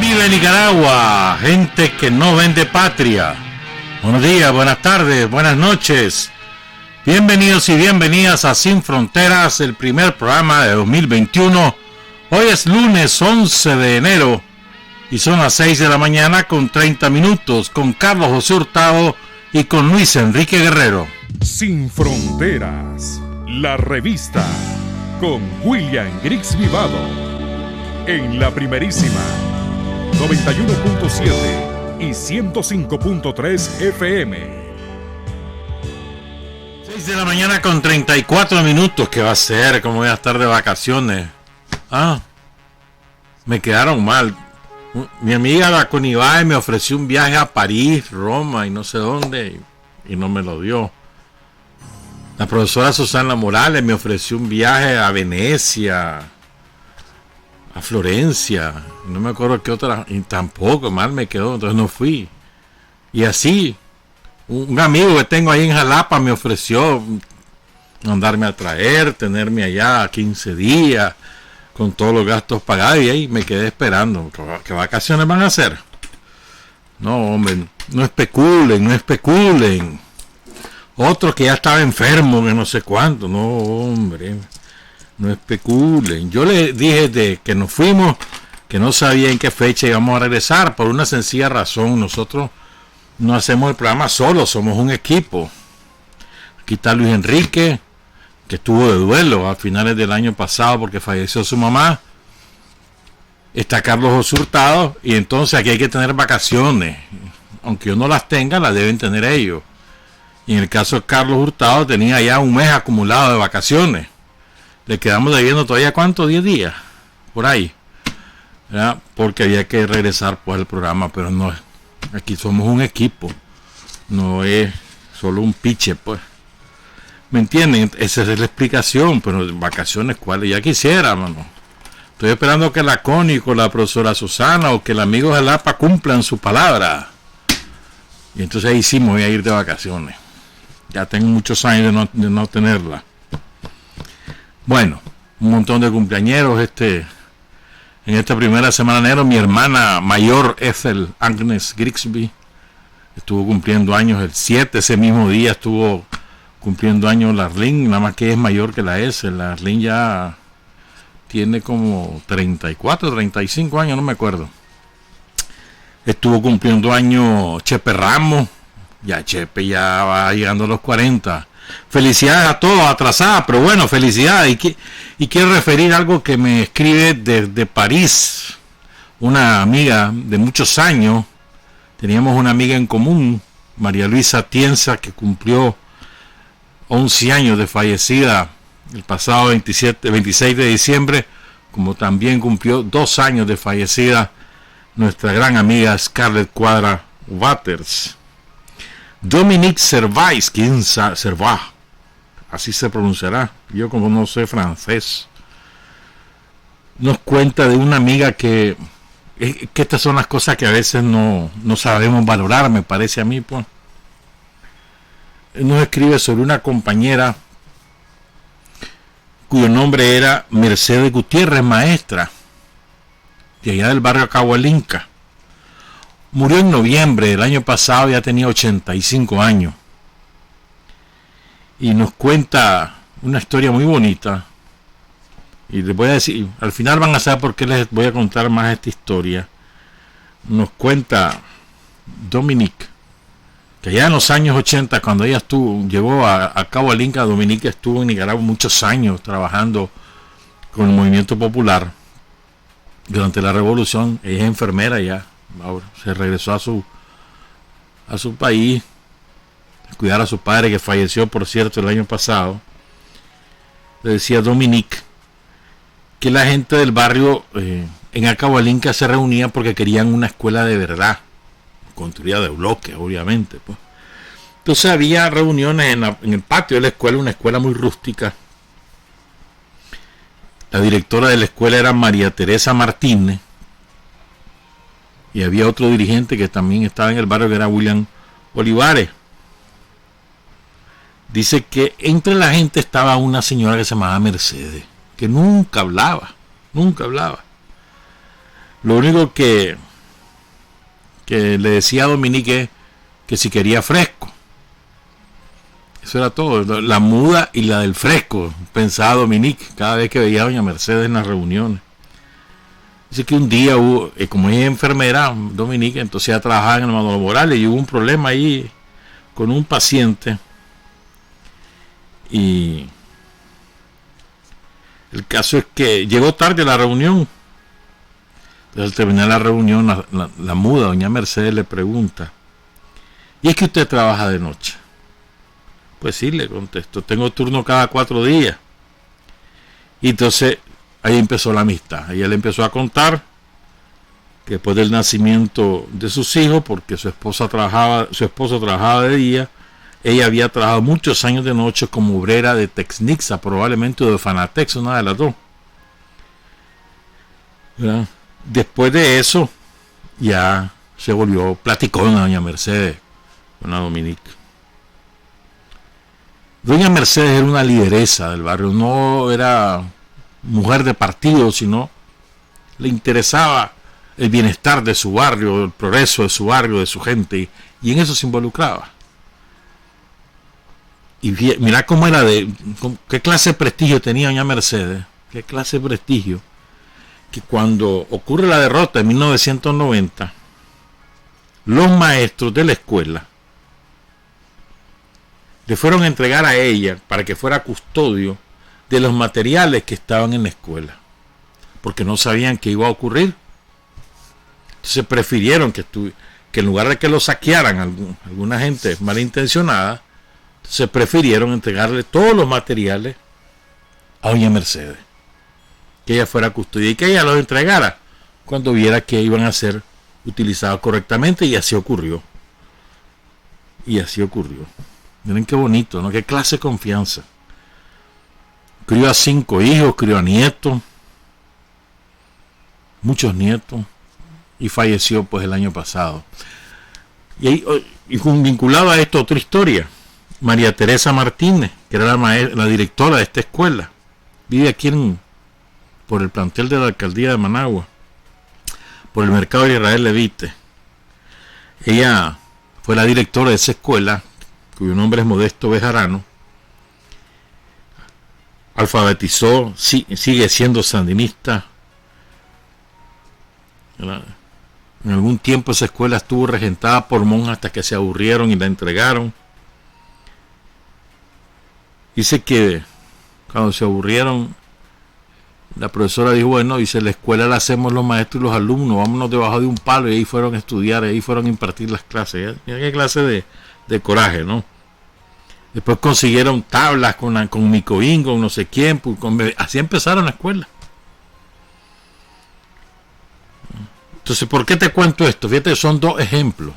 vive Nicaragua, gente que no vende patria. Buenos días, buenas tardes, buenas noches. Bienvenidos y bienvenidas a Sin Fronteras, el primer programa de 2021. Hoy es lunes 11 de enero y son las 6 de la mañana con 30 minutos con Carlos José Hurtado y con Luis Enrique Guerrero. Sin Fronteras, la revista con William Griggs Vivado en la primerísima 91.7 y 105.3 FM. 6 de la mañana con 34 minutos. ¿Qué va a ser? ¿Cómo voy a estar de vacaciones? Me quedaron mal. Mi amiga la Conibay me ofreció un viaje a París, Roma y no sé dónde y no me lo dio. La profesora Susana Morales me ofreció un viaje a Venecia, a Florencia, no me acuerdo qué otra, y tampoco mal me quedó, entonces no fui. Y así, un amigo que tengo ahí en Jalapa me ofreció mandarme a traer, tenerme allá 15 días, con todos los gastos pagados, y ahí me quedé esperando. ¿Qué vacaciones van a hacer? No, hombre, no especulen, no especulen. Otro que ya estaba enfermo, que no sé cuánto. No, hombre, no especulen. Yo le dije de que nos fuimos, que no sabía en qué fecha íbamos a regresar, por una sencilla razón. Nosotros no hacemos el programa solos, somos un equipo. Aquí está Luis Enrique, que estuvo de duelo a finales del año pasado porque falleció su mamá. Está Carlos José Hurtado, y entonces aquí hay que tener vacaciones. Aunque yo no las tenga, las deben tener ellos. Y en el caso de Carlos Hurtado tenía ya un mes acumulado de vacaciones. Le quedamos debiendo todavía, ¿cuánto? 10 días, por ahí, ¿verdad? Porque había que regresar pues al programa, pero no, aquí somos un equipo, no es solo un piche, pues. ¿Me entienden? Esa es la explicación, pero vacaciones, ¿cuáles? Ya quisiera, mano. Estoy esperando que la Connie con la profesora Susana o que el amigo Jalapa cumplan su palabra. Y entonces ahí sí me voy a ir de vacaciones. Ya tengo muchos años de no tenerla. Bueno, un montón de cumpleañeros en esta primera semana de enero. Mi hermana mayor, Ethel Agnes Grigsby, estuvo cumpliendo años el 7. Ese mismo día estuvo cumpliendo años la Arlene, nada más que es mayor que la S. La Arlene ya tiene como 34, 35 años, no me acuerdo. Estuvo cumpliendo años Chepe Ramos. Ya Chepe ya va llegando a los 40. Felicidades a todos, atrasadas, pero bueno, felicidades. Y quiero referir algo que me escribe desde París una amiga de muchos años. Teníamos una amiga en común, María Luisa Tienza, que cumplió 11 años de fallecida el pasado 26 de diciembre, como también cumplió 2 años de fallecida nuestra gran amiga Scarlett Cuadra Waters. Dominique Servais, ¿quién sabe? Servais, así se pronunciará, yo como no sé francés, nos cuenta de una amiga que estas son las cosas que a veces no sabemos valorar, me parece a mí, pues. Nos escribe sobre una compañera cuyo nombre era Mercedes Gutiérrez, maestra de allá del barrio Cahualinca. Murió en noviembre del año pasado, ya tenía 85 años. Y nos cuenta una historia muy bonita. Y les voy a decir, al final van a saber por qué les voy a contar más esta historia. Nos cuenta Dominique, que allá en los años 80, cuando ella llegó a Cahualinca, Dominique estuvo en Nicaragua muchos años trabajando con el movimiento popular. Durante la revolución, ella es enfermera ya. Ahora se regresó a su país a cuidar a su padre, que falleció, por cierto, el año pasado. Le decía Dominique que la gente del barrio en Acahualinca se reunía porque querían una escuela de verdad, construida de bloques, obviamente, pues. Entonces había reuniones en el patio de la escuela, una escuela muy rústica. La directora de la escuela era María Teresa Martínez. Y había otro dirigente que también estaba en el barrio, que era William Olivares. Dice que entre la gente estaba una señora que se llamaba Mercedes, que nunca hablaba. Lo único que que le decía a Dominique que si quería fresco. Eso era todo, la muda y la del fresco, pensaba Dominique cada vez que veía a doña Mercedes en las reuniones. Dice que un día hubo, como ella es enfermera, Dominique, entonces ella trabajaba en el Manolo Morales y hubo un problema ahí con un paciente. Y el caso es que llegó tarde a la reunión. Entonces, al terminar la reunión, la muda, doña Mercedes, le pregunta: ¿y es que usted trabaja de noche? Pues sí, le contesto, tengo turno cada 4 días. Y entonces ahí empezó la amistad. Ella le empezó a contar que después del nacimiento de sus hijos, porque su esposo trabajaba de día, ella había trabajado muchos años de noche como obrera de Texnixa, probablemente de Fanatex, una de las dos. ¿Verdad? Después de eso, ya se volvió platicona doña Mercedes con la Dominique. Doña Mercedes era una lideresa del barrio, no era mujer de partido, sino le interesaba el bienestar de su barrio, el progreso de su barrio, de su gente, y en eso se involucraba. Y mira cómo era qué clase de prestigio tenía doña Mercedes, qué clase de prestigio, que cuando ocurre la derrota en 1990, los maestros de la escuela le fueron a entregar a ella para que fuera custodio de los materiales que estaban en la escuela, porque no sabían qué iba a ocurrir. Entonces prefirieron que en lugar de que lo saquearan alguna gente malintencionada, se prefirieron entregarle todos los materiales a doña Mercedes, que ella fuera custodia y que ella los entregara cuando viera que iban a ser utilizados correctamente, y así ocurrió. Miren qué bonito, ¿no? Qué clase de confianza. Crió a 5 hijos, crió a nietos, muchos nietos, y falleció pues el año pasado. Y vinculado a esto, otra historia. María Teresa Martínez, que era la directora de esta escuela, vive aquí por el plantel de la alcaldía de Managua, por el mercado de Israel Levite. Ella fue la directora de esa escuela, cuyo nombre es Modesto Bejarano. Alfabetizó, sigue siendo sandinista. En algún tiempo esa escuela estuvo regentada por monjas hasta que se aburrieron y la entregaron. Dice que cuando se aburrieron, la profesora dijo: bueno, dice, la escuela la hacemos los maestros y los alumnos, vámonos debajo de un palo, y ahí fueron a estudiar, ahí fueron a impartir las clases. Mira qué clase de coraje, ¿no? Después consiguieron tablas con Micoín, con no sé quién, así empezaron la escuela. Entonces, ¿por qué te cuento esto? Fíjate, son 2 ejemplos.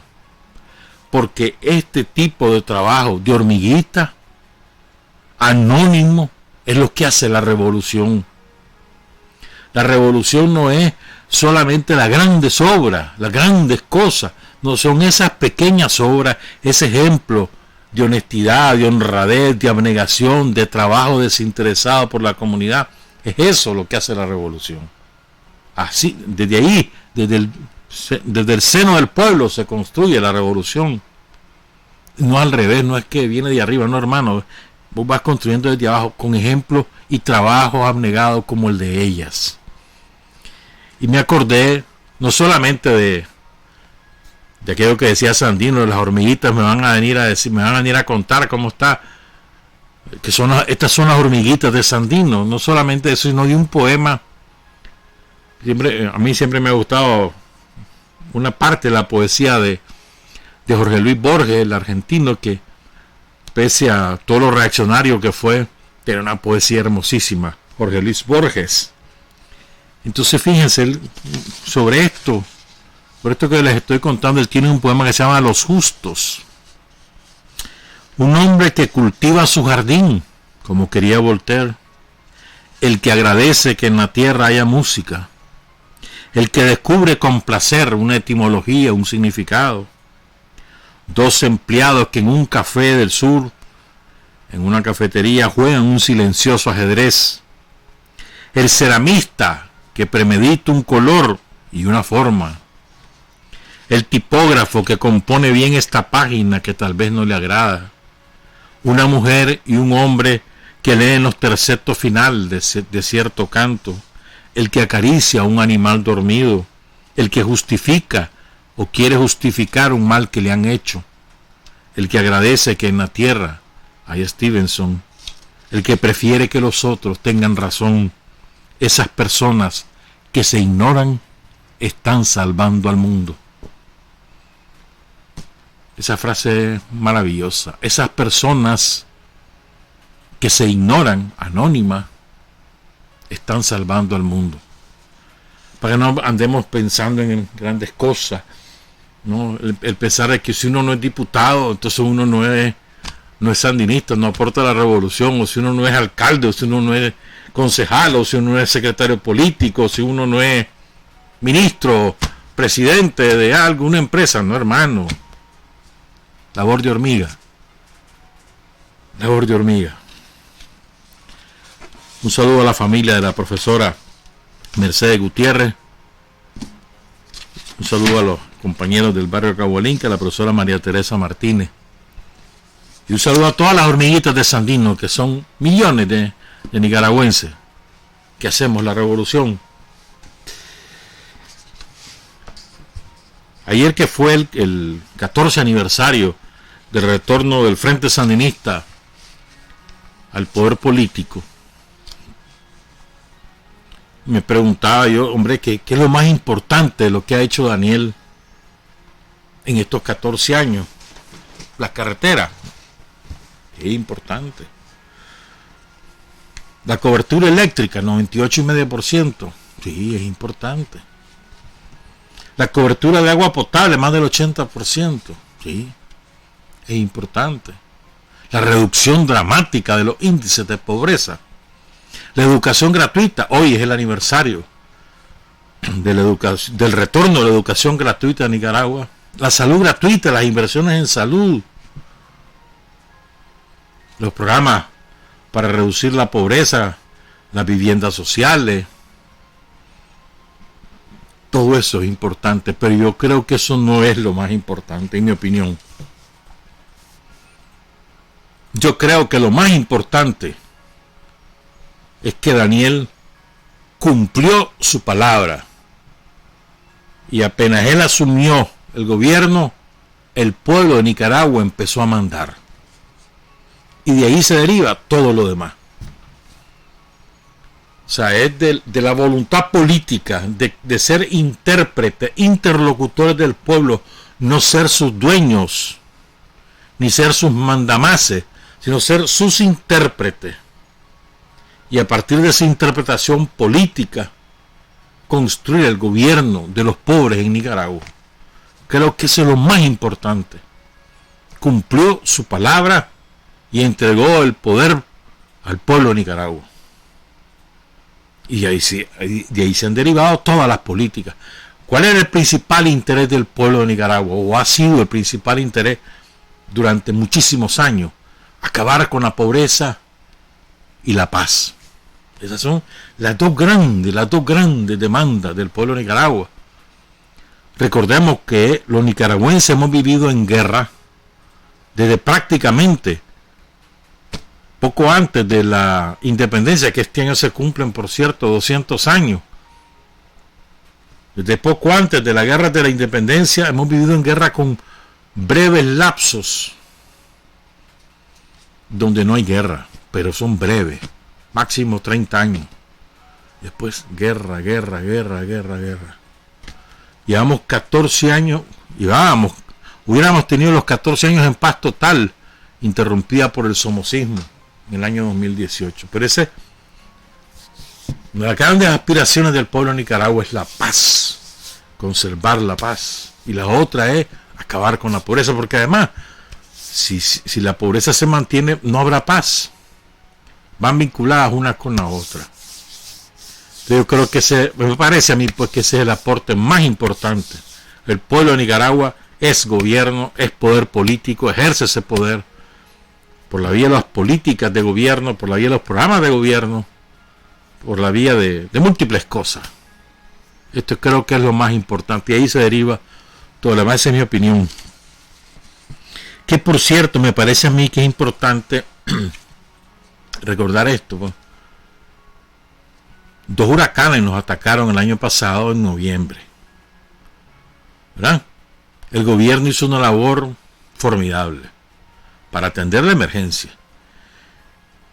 Porque este tipo de trabajo de hormiguita, anónimo, es lo que hace la revolución. La revolución no es solamente las grandes obras, las grandes cosas, no, son esas pequeñas obras, ese ejemplo de honestidad, de honradez, de abnegación, de trabajo desinteresado por la comunidad. Es eso lo que hace la revolución. Así, desde ahí, desde el seno del pueblo se construye la revolución. No al revés, no es que viene de arriba, no, hermano. Vos vas construyendo desde abajo con ejemplos y trabajos abnegados como el de ellas. Y me acordé no solamente de aquello que decía Sandino, de las hormiguitas, me van a venir a contar cómo está, estas son las hormiguitas de Sandino, no solamente eso, sino de un poema. A mí siempre me ha gustado una parte de la poesía de Jorge Luis Borges, el argentino, que pese a todo lo reaccionario que fue, tiene una poesía hermosísima, Jorge Luis Borges. Entonces fíjense, sobre esto, por esto que les estoy contando, él tiene un poema que se llama Los Justos. Un hombre que cultiva su jardín, como quería Voltaire, el que agradece que en la tierra haya música, el que descubre con placer una etimología, un significado. 2 empleados que en un café del sur, en una cafetería, juegan un silencioso ajedrez. El ceramista que premedita un color y una forma. el tipógrafo que compone bien esta página que tal vez no le agrada, una mujer y un hombre que leen los tercetos final de cierto canto, el que acaricia a un animal dormido, el que justifica o quiere justificar un mal que le han hecho, el que agradece que en la tierra hay Stevenson, el que prefiere que los otros tengan razón. Esas personas que se ignoran están salvando al mundo. Esa frase es maravillosa. Esas personas que se ignoran, anónimas, están salvando al mundo. Para que no andemos pensando en grandes cosas, ¿no? El pensar de que si uno no es diputado, entonces uno no es sandinista, no aporta a la revolución, o si uno no es alcalde, o si uno no es concejal, o si uno no es secretario político, o si uno no es ministro, presidente de alguna empresa. No, hermano. Labor de hormiga. Labor de hormiga. Un saludo a la familia de la profesora Mercedes Gutiérrez. Un saludo a los compañeros del barrio Cahualinca, a la profesora María Teresa Martínez. Y un saludo a todas las hormiguitas de Sandino, que son millones de nicaragüenses que hacemos la revolución. Ayer, que fue el 14 aniversario del retorno del Frente Sandinista al poder político, me preguntaba yo, hombre, ¿qué es lo más importante de lo que ha hecho Daniel en estos 14 años? Las carreteras. Es importante. La cobertura eléctrica, 98,5%. Sí, es importante. La cobertura de agua potable, más del 80%. Sí, es importante. La reducción dramática de los índices de pobreza. La educación gratuita. Hoy es el aniversario del retorno de la educación gratuita a Nicaragua. La salud gratuita, las inversiones en salud. Los programas para reducir la pobreza, las viviendas sociales. Todo eso es importante, pero yo creo que eso no es lo más importante, en mi opinión. Yo creo que lo más importante es que Daniel cumplió su palabra. Y apenas él asumió el gobierno, el pueblo de Nicaragua empezó a mandar. Y de ahí se deriva todo lo demás. O sea, es de la voluntad política de ser intérprete, interlocutores del pueblo, no ser sus dueños, ni ser sus mandamases, sino ser sus intérpretes. Y a partir de esa interpretación política, construir el gobierno de los pobres en Nicaragua. Creo que eso es lo más importante. Cumplió su palabra y entregó el poder al pueblo de Nicaragua. Y de ahí se han derivado todas las políticas. ¿Cuál era el principal interés del pueblo de Nicaragua? ¿O ha sido el principal interés durante muchísimos años? Acabar con la pobreza y la paz. Esas son las dos grandes demandas del pueblo de Nicaragua. Recordemos que los nicaragüenses hemos vivido en guerra desde prácticamente poco antes de la independencia, que este año se cumplen, por cierto, 200 años. Desde poco antes de la guerra de la independencia hemos vivido en guerra con breves lapsos donde no hay guerra, pero son breves, máximo 30 años. Después guerra. Llevamos 14 años, hubiéramos tenido los 14 años en paz total, interrumpida por el somocismo en el año 2018. Pero una de las grandes aspiraciones del pueblo de Nicaragua es la paz, conservar la paz. Y la otra es acabar con la pobreza, porque además, si la pobreza se mantiene, no habrá paz. Van vinculadas una con la otra. Yo creo que me parece a mí pues que ese es el aporte más importante. El pueblo de Nicaragua es gobierno, es poder político, ejerce ese poder por la vía de las políticas de gobierno, por la vía de los programas de gobierno, por la vía de múltiples cosas. Esto creo que es lo más importante, y ahí se deriva todo lo demás, esa es mi opinión. Que por cierto, me parece a mí que es importante recordar esto, pues. 2 huracanes nos atacaron el año pasado en noviembre, ¿verdad? El gobierno hizo una labor formidable para atender la emergencia.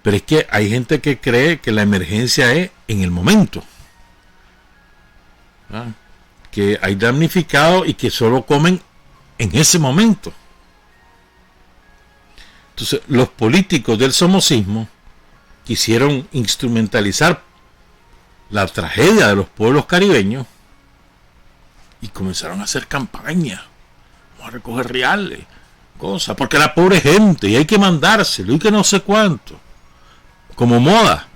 Pero es que hay gente que cree que la emergencia es en el momento, ¿verdad? Que hay damnificados y que solo comen en ese momento. Entonces, los políticos del somocismo quisieron instrumentalizar la tragedia de los pueblos caribeños y comenzaron a hacer campaña. Vamos a recoger reales, cosas, porque la pobre gente, y hay que mandárselo, y que no sé cuánto, como moda.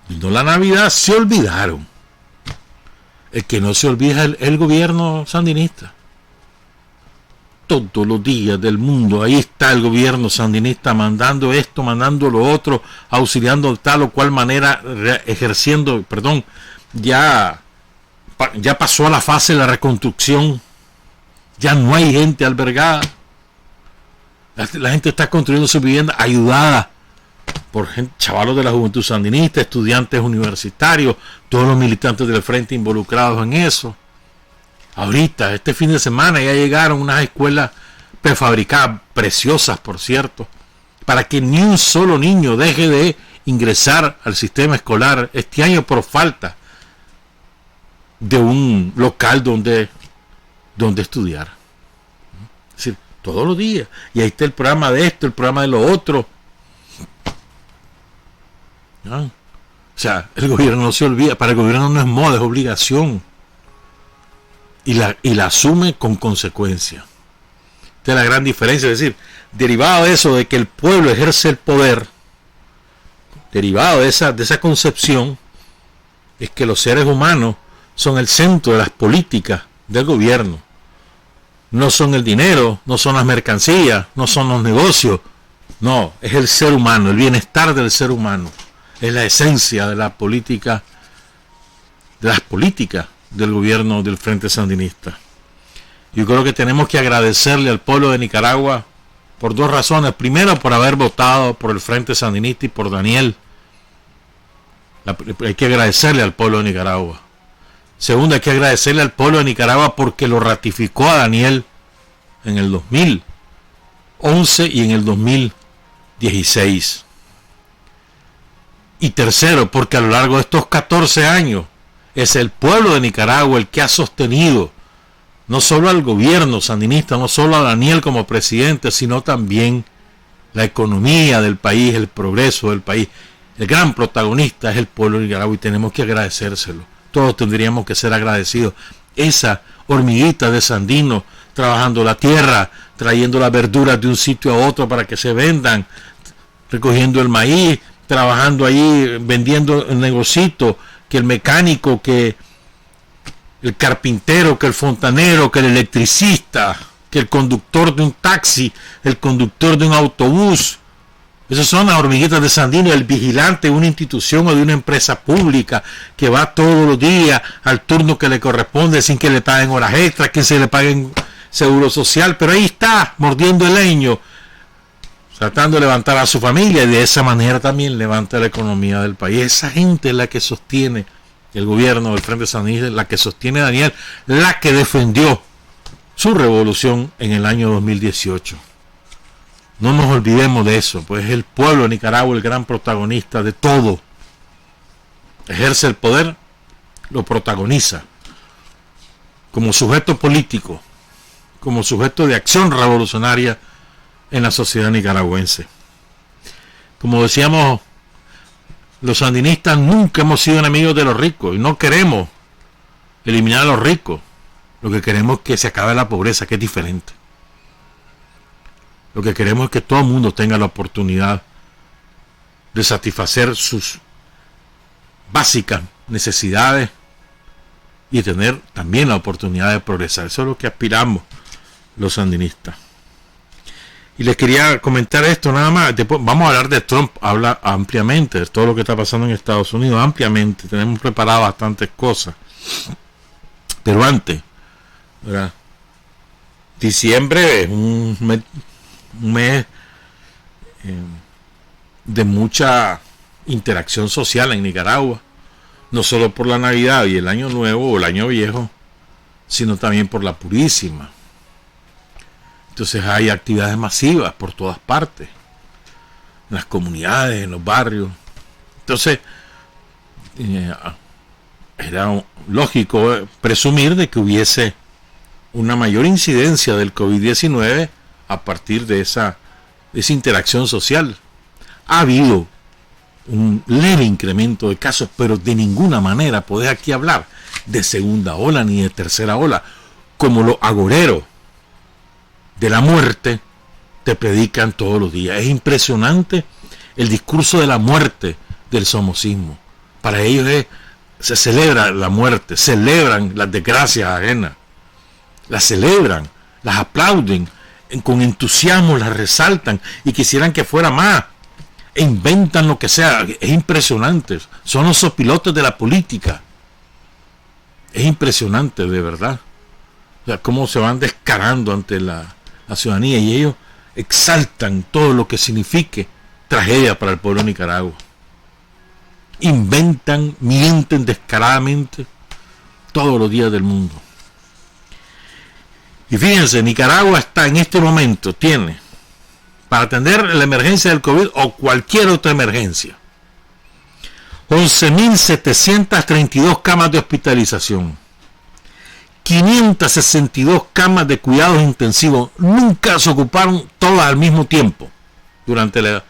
Vino la Navidad, se olvidaron. El que no se olvida es el gobierno sandinista. Todos los días del mundo, ahí está el gobierno sandinista mandando esto, mandando lo otro, auxiliando de tal o cual manera, ejerciendo, ya pasó a la fase de la reconstrucción, ya no hay gente albergada, la gente está construyendo su vivienda ayudada por chavalos de la juventud sandinista, estudiantes universitarios, todos los militantes del frente involucrados en eso. Ahorita, este fin de semana, ya llegaron unas escuelas prefabricadas, preciosas por cierto, para que ni un solo niño deje de ingresar al sistema escolar este año por falta de un local donde estudiar. Es decir, todos los días. Y ahí está el programa de esto, el programa de lo otro. ¿No? O sea, el gobierno no se olvida, para el gobierno no es moda, es obligación. Y la asume con consecuencia. Esta es la gran diferencia, es decir, derivado de eso, de que el pueblo ejerce el poder, derivado de esa concepción, es que los seres humanos son el centro de las políticas del gobierno. No son el dinero, no son las mercancías, no son los negocios, no, es el ser humano, el bienestar del ser humano, es la esencia de la política, de las políticas del gobierno del Frente Sandinista. Yo creo que tenemos que agradecerle al pueblo de Nicaragua por 2 razones. Primero, por haber votado por el Frente Sandinista y por Daniel. Hay que agradecerle al pueblo de Nicaragua. Segundo, hay que agradecerle al pueblo de Nicaragua porque lo ratificó a Daniel en el 2011 y en el 2016. Y tercero, porque a lo largo de estos 14 años es el pueblo de Nicaragua el que ha sostenido no solo al gobierno sandinista, no solo a Daniel como presidente, sino también la economía del país, el progreso del país. El gran protagonista es el pueblo de Nicaragua y tenemos que agradecérselo. Todos tendríamos que ser agradecidos. Esa hormiguita de sandinos trabajando la tierra, trayendo las verduras de un sitio a otro para que se vendan, recogiendo el maíz, trabajando allí, vendiendo el negocito, que el mecánico, que el carpintero, que el fontanero, que el electricista, que el conductor de un taxi, el conductor de un autobús. Esas son las hormiguitas de sandino, el vigilante de una institución o de una empresa pública que va todos los días al turno que le corresponde sin que le paguen horas extras, que se le paguen seguro social, pero ahí está, mordiendo el leño, tratando de levantar a su familia y de esa manera también levanta la economía del país. Esa gente es la que sostiene el gobierno del Frente Sandinista, la que sostiene a Daniel, la que defendió su revolución en el año 2018. No nos olvidemos de eso, pues es el pueblo de Nicaragua el gran protagonista de todo. Ejerce el poder, lo protagoniza como sujeto político, como sujeto de acción revolucionaria en la sociedad nicaragüense. Como decíamos, los sandinistas nunca hemos sido enemigos de los ricos y no queremos eliminar a los ricos. Lo que queremos es que se acabe la pobreza, que es diferente. Lo que queremos es que todo el mundo tenga la oportunidad de satisfacer sus básicas necesidades y tener también la oportunidad de progresar. Eso es lo que aspiramos los sandinistas. Y les quería comentar esto nada más. Después vamos a hablar de Trump, habla ampliamente de todo lo que está pasando en Estados Unidos, ampliamente. Tenemos preparado bastantes cosas. Pero antes, ¿verdad? Diciembre es un mes de mucha interacción social en Nicaragua, no solo por la Navidad y el Año Nuevo o el Año Viejo, sino también por la Purísima. Entonces hay actividades masivas por todas partes, en las comunidades, en los barrios. Entonces era lógico presumir de que hubiese una mayor incidencia del COVID-19 a partir de esa interacción social. Ha habido un leve incremento de casos, pero de ninguna manera podés aquí hablar de segunda ola ni de tercera ola, como los agoreros de la muerte te predican todos los días. Es impresionante el discurso de la muerte del somocismo. Para ellos se celebra la muerte, celebran las desgracias ajenas, las celebran, las aplauden, con entusiasmo las resaltan y quisieran que fuera más, e inventan lo que sea. Es impresionante, son los sopilotes de la política. Es impresionante, de verdad, o sea, cómo se van descarando ante la ciudadanía, y ellos exaltan todo lo que signifique tragedia para el pueblo de Nicaragua. Inventan, mienten descaradamente todos los días del mundo. Y fíjense, Nicaragua está en este momento, tiene, para atender la emergencia del COVID o cualquier otra emergencia, 11.732 camas de hospitalización, 562 camas de cuidados intensivos. Nunca se ocuparon todas al mismo tiempo durante el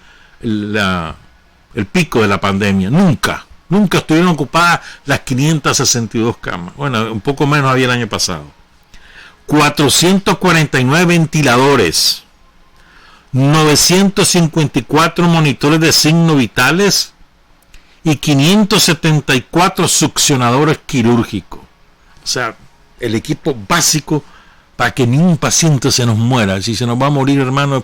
pico de la pandemia. Nunca estuvieron ocupadas las 562 camas. Bueno, un poco menos había el año pasado. 449 ventiladores, 954 monitores de signos vitales y 574 succionadores quirúrgicos. O sea, el equipo básico para que ni un paciente se nos muera. Si se nos va a morir, hermano,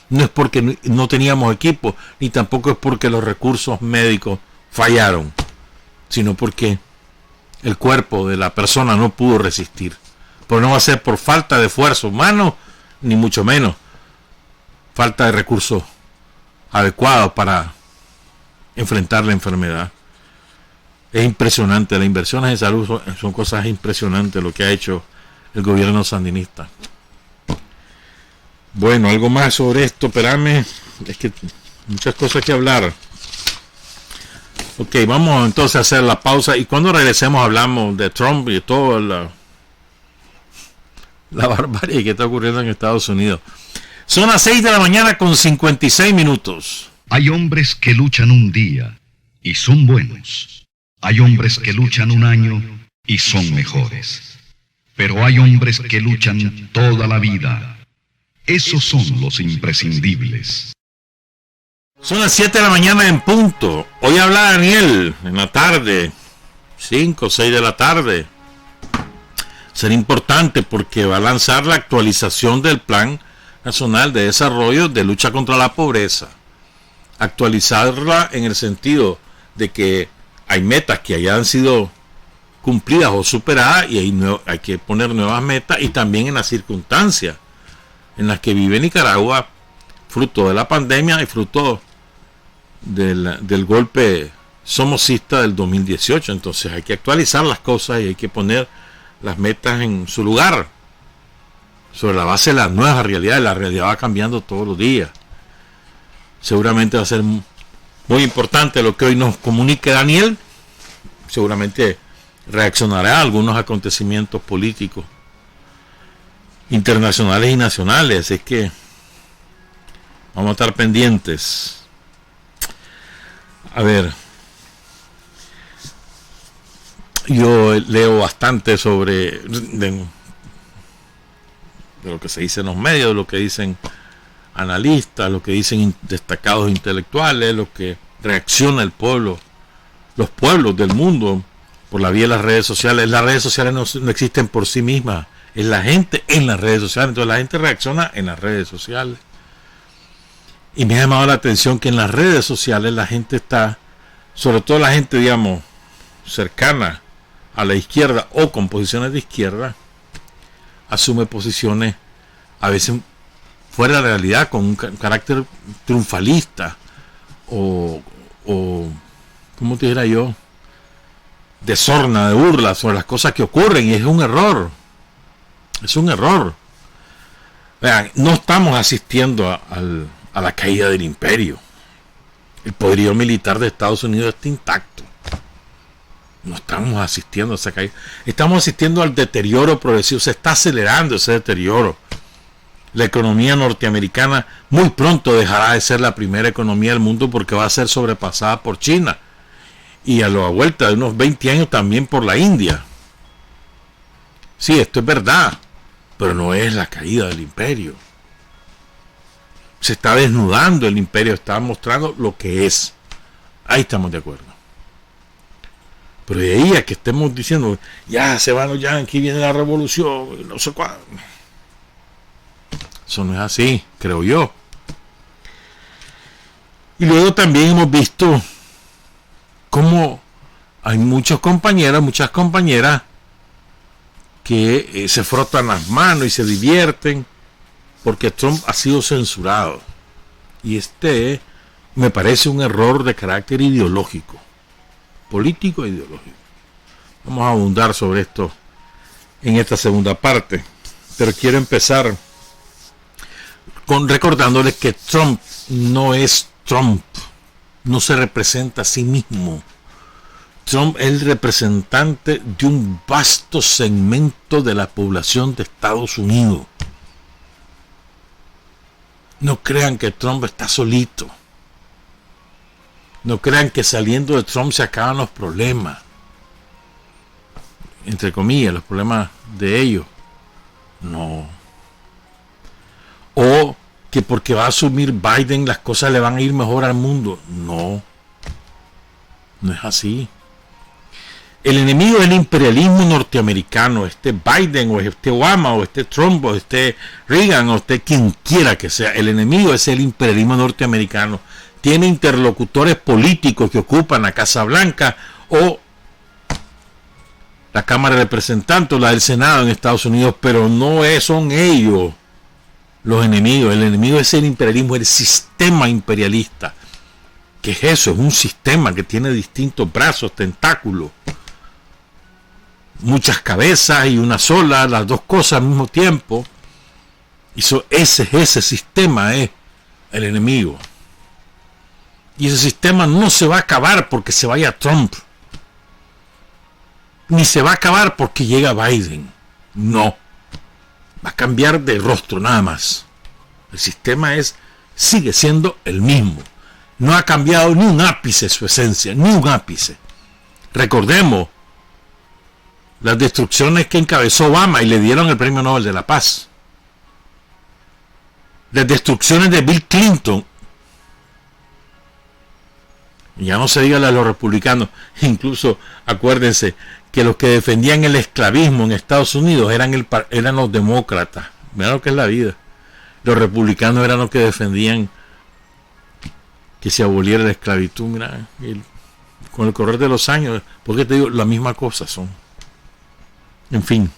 no es porque no teníamos equipo, ni tampoco es porque los recursos médicos fallaron, sino porque el cuerpo de la persona no pudo resistir. Pero no va a ser por falta de esfuerzo humano, ni mucho menos falta de recursos adecuados para enfrentar la enfermedad. Es impresionante, las inversiones en salud son cosas impresionantes lo que ha hecho el gobierno sandinista. Bueno, algo más sobre esto, espérame, es que muchas cosas que hablar. Ok, vamos entonces a hacer la pausa y cuando regresemos hablamos de Trump y de toda la barbarie que está ocurriendo en Estados Unidos. Son las 6 de la mañana con 56 minutos. Hay hombres que luchan un día y son buenos. Hay hombres que luchan un año y son mejores. Pero hay hombres que luchan toda la vida. Esos son los imprescindibles. Son las 7 de la mañana en punto. Hoy habla Daniel en la tarde, 5 o 6 de la tarde. Será importante porque va a lanzar la actualización del Plan Nacional de Desarrollo de Lucha contra la Pobreza. Actualizarla en el sentido de que hay metas que hayan sido cumplidas o superadas y hay que poner nuevas metas, y también en las circunstancias en las que vive Nicaragua, fruto de la pandemia y fruto del golpe somocista del 2018. Entonces hay que actualizar las cosas y hay que poner las metas en su lugar sobre la base de las nuevas realidades. La realidad va cambiando todos los días. Seguramente va a ser muy importante lo que hoy nos comunique Daniel. Seguramente reaccionará a algunos acontecimientos políticos internacionales y nacionales, así que vamos a estar pendientes. A ver, yo leo bastante sobre de lo que se dice en los medios, de lo que dicen analistas, lo que dicen destacados intelectuales, lo que reacciona el pueblo, los pueblos del mundo por la vía de las redes sociales. Las redes sociales no existen por sí mismas, es la gente en las redes sociales. Entonces la gente reacciona en las redes sociales. Y me ha llamado la atención que en las redes sociales la gente está, sobre todo la gente, digamos, cercana a la izquierda o con posiciones de izquierda, asume posiciones a veces fuera de la realidad, con un carácter triunfalista o ¿cómo te dijera yo? De sorna, de burla sobre las cosas que ocurren, y es un error. Es un error. Vean, no estamos asistiendo a la caída del imperio. El poderío militar de Estados Unidos está intacto. No estamos asistiendo a esa caída. Estamos asistiendo al deterioro progresivo. Se está acelerando ese deterioro. La economía norteamericana muy pronto dejará de ser la primera economía del mundo, porque va a ser sobrepasada por China. Y a la vuelta de unos 20 años también por la India. Sí, esto es verdad, pero no es la caída del imperio. Se está desnudando el imperio, está mostrando lo que es. Ahí estamos de acuerdo. Pero de ahí a que estemos diciendo, ya se van los yanquis, viene la revolución, no sé cuál. Eso no es así, creo yo. Y luego también hemos visto cómo hay muchas compañeras que se frotan las manos y se divierten porque Trump ha sido censurado. Y me parece un error de carácter ideológico, político e ideológico. Vamos a abundar sobre esto en esta segunda parte, pero quiero empezar recordándoles que Trump no es Trump, no se representa a sí mismo. Trump es el representante de un vasto segmento de la población de Estados Unidos. No crean que Trump está solito. No crean que saliendo de Trump se acaban los problemas. Entre comillas, los problemas de ellos. No. O que porque va a asumir Biden las cosas le van a ir mejor al mundo. No. No es así. El enemigo es el imperialismo norteamericano, Biden o Obama o Trump o Reagan o quien quiera que sea. El enemigo es el imperialismo norteamericano. Tiene interlocutores políticos que ocupan la Casa Blanca o la Cámara de Representantes o la del Senado en Estados Unidos, pero no son ellos los enemigos. El enemigo es el imperialismo, el sistema imperialista. ¿Qué es eso? Es un sistema que tiene distintos brazos, tentáculos, muchas cabezas y una sola, las dos cosas al mismo tiempo. Y ese sistema es el enemigo. Y ese sistema no se va a acabar porque se vaya Trump, ni se va a acabar porque llega Biden. No. Va a cambiar de rostro nada más. El sistema sigue siendo el mismo. No ha cambiado ni un ápice su esencia, ni un ápice. Recordemos las destrucciones que encabezó Obama y le dieron el Premio Nobel de la Paz. Las destrucciones de Bill Clinton. Y ya no se diga de los republicanos. Incluso acuérdense que los que defendían el esclavismo en Estados Unidos eran los demócratas. Mira lo que es la vida. Los republicanos eran los que defendían que se aboliera la esclavitud. Mira, con el correr de los años, porque te digo, la misma cosa son. En fin.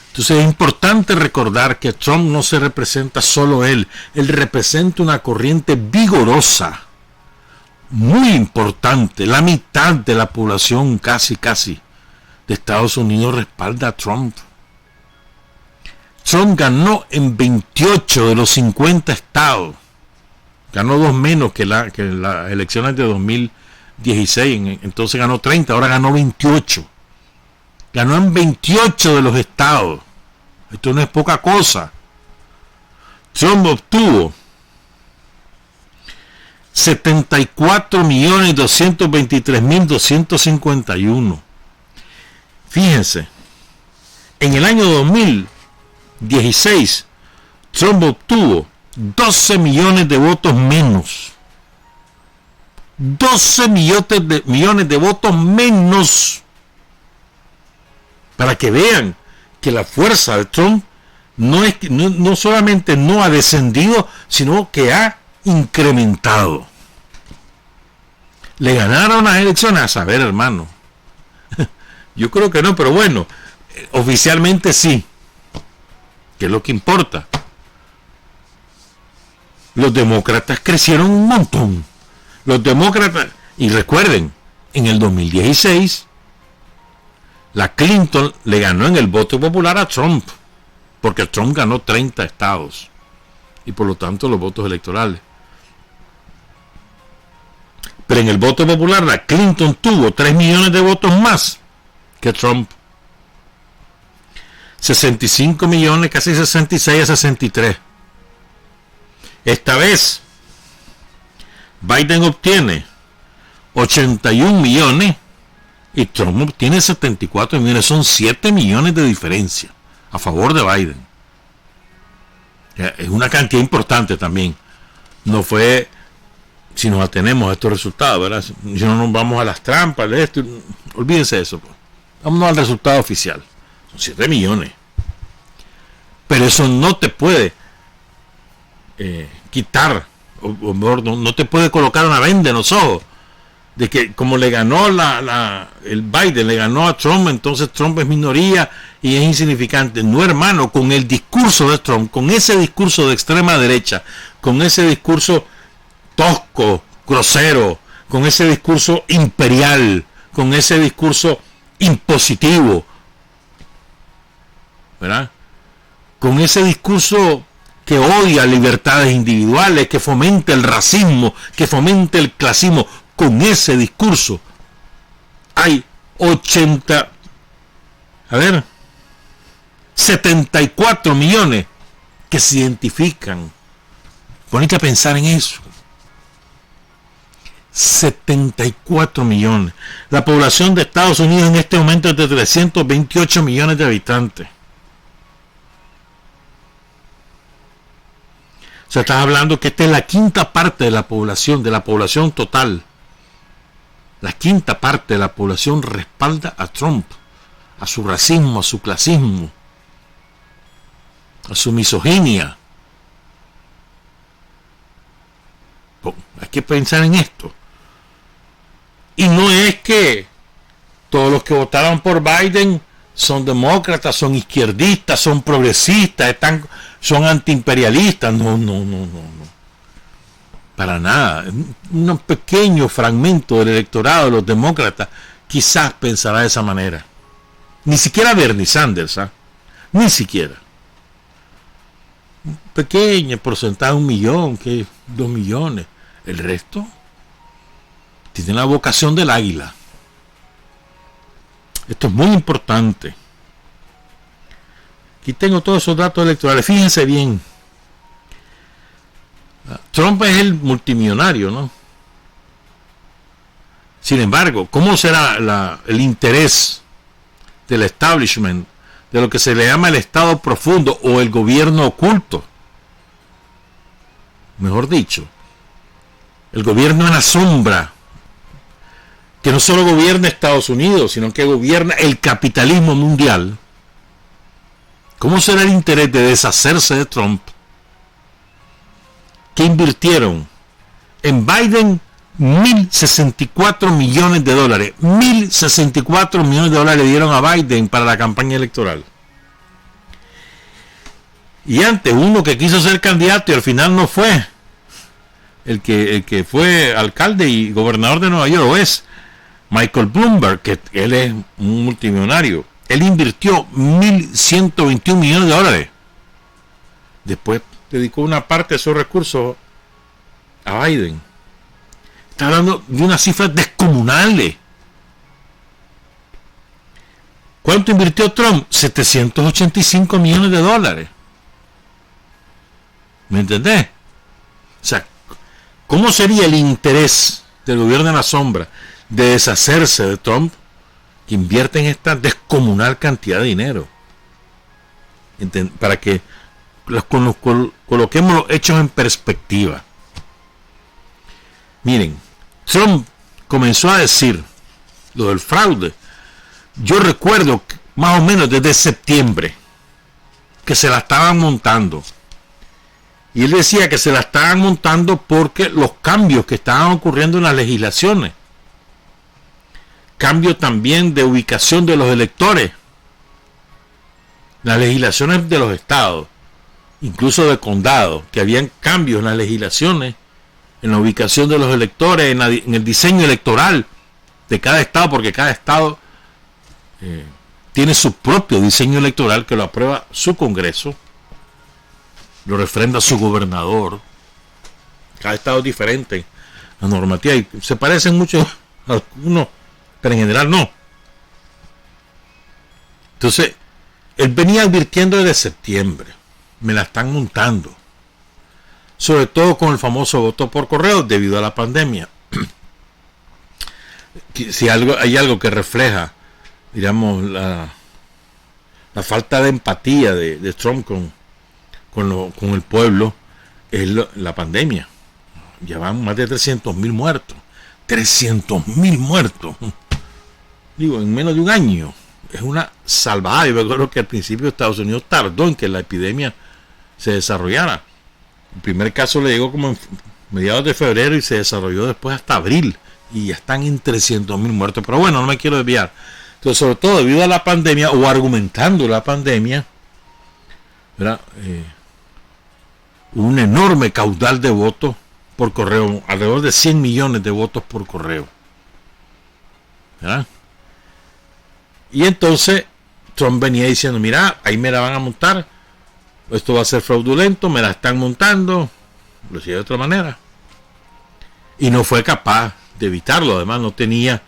Entonces es importante recordar que Trump no se representa solo él representa una corriente vigorosa, muy importante. La mitad de la población casi de Estados Unidos respalda a Trump. Trump ganó en 28 de los 50 estados. Ganó 2 menos que las elecciones de 2016. Entonces ganó 30, ahora ganó 28. Ganó en 28 de los estados. Esto no es poca cosa. Trump obtuvo 74.223.251. Fíjense, en el año 2016, Trump obtuvo 12 millones de votos menos. 12 millones de votos menos. Para que vean que la fuerza de Trump no solamente no ha descendido, sino que ha incrementado. ¿Le ganaron las elecciones? A saber, hermano. Yo creo que no, pero bueno, oficialmente sí. que es lo que importa. Los demócratas crecieron un montón. Los demócratas, y recuerden, en el 2016, la Clinton le ganó en el voto popular a Trump, porque Trump ganó 30 estados, y por lo tanto los votos electorales. Pero en el voto popular la Clinton tuvo 3 millones de votos más que Trump. 65 millones, casi 66 a 63. Esta vez Biden obtiene 81 millones y Trump obtiene 74 millones. Son 7 millones de diferencia a favor de Biden. Es una cantidad importante también. No fue, si nos atenemos a estos resultados, ¿verdad? Si no nos vamos a las trampas de esto, olvídense de eso. Pues. Vámonos al resultado oficial. Son 7 millones. Pero eso no te puede quitar, o no te puede colocar una venda en los ojos de que como le ganó el Biden le ganó a Trump, entonces Trump es minoría y es insignificante. No, hermano, con el discurso de Trump, con ese discurso de extrema derecha, con ese discurso tosco, grosero, con ese discurso imperial, con ese discurso impositivo, ¿verdad? Con ese discurso que odia libertades individuales, que fomenta el racismo, que fomenta el clasismo, con ese discurso hay 74 millones que se identifican. Ponete a pensar en eso. 74 millones. La población de Estados Unidos en este momento es de 328 millones de habitantes. O sea, estás hablando que esta es la quinta parte de la población total. La quinta parte de la población respalda a Trump, a su racismo, a su clasismo, a su misoginia. Hay que pensar en esto. Y no es que todos los que votaron por Biden son demócratas, son izquierdistas, son progresistas, son antiimperialistas. No. Para nada. Un pequeño fragmento del electorado de los demócratas quizás pensará de esa manera. Ni siquiera Bernie Sanders, ¿eh? Ni siquiera. Un pequeño porcentaje, 1 millón, 2 millones. El resto tiene la vocación del águila. Esto es muy importante. Aquí tengo todos esos datos electorales. Fíjense bien. Trump es el multimillonario, ¿no? Sin embargo, ¿cómo será el interés del establishment, de lo que se le llama el Estado profundo o el gobierno oculto? Mejor dicho, el gobierno en la sombra, que no solo gobierna Estados Unidos, sino que gobierna el capitalismo mundial. ¿Cómo será el interés de deshacerse de Trump? Que invirtieron en Biden 1.064 millones de dólares. 1.064 millones de dólares le dieron a Biden para la campaña electoral. Y antes, uno que quiso ser candidato y al final no fue, el que fue alcalde y gobernador de Nueva York, es Michael Bloomberg, que él es un multimillonario. Él invirtió 1.121 millones de dólares. Después dedicó una parte de esos recursos a Biden. Está hablando de unas cifras descomunales. ¿Cuánto invirtió Trump? 785 millones de dólares. ¿Me entendés? O sea, ¿cómo sería el interés del gobierno en la sombra de deshacerse de Trump, que invierte en esta descomunal cantidad de dinero? Para que coloquemos los hechos en perspectiva. Miren, Trump comenzó a decir lo del fraude. Yo recuerdo que más o menos desde septiembre que se la estaban montando. Y él decía que se la estaban montando porque los cambios que estaban ocurriendo en las legislaciones. Cambio también de ubicación de los electores. las legislaciones de los estados, incluso de condados, que habían cambios en las legislaciones, en la ubicación de los electores, en el diseño electoral de cada estado, porque cada estado tiene su propio diseño electoral que lo aprueba su Congreso, lo refrenda su gobernador. Cada estado es diferente, la normativa, y se parecen mucho a algunos, pero en general no. Entonces, él venía advirtiendo desde septiembre, me la están montando, sobre todo con el famoso voto por correo debido a la pandemia. Si hay algo que refleja, digamos, la falta de empatía de Trump con el pueblo, es la pandemia. Ya van más de 300.000 muertos. 300.000 muertos. Digo, en menos de un año. Es una salvajada. Yo recuerdo que al principio Estados Unidos tardó en que la epidemia se desarrollara. El primer caso le llegó como en mediados de febrero y se desarrolló después hasta abril. Y ya están en 300.000 muertos. Pero bueno, no me quiero desviar. Entonces, sobre todo debido a la pandemia, o argumentando la pandemia, ¿verdad? Un enorme caudal de votos por correo, alrededor de 100 millones de votos por correo, ¿verdad? Y entonces Trump venía diciendo, mira, ahí me la van a montar, esto va a ser fraudulento, me la están montando, lo decía de otra manera, y no fue capaz de evitarlo. Además no tenía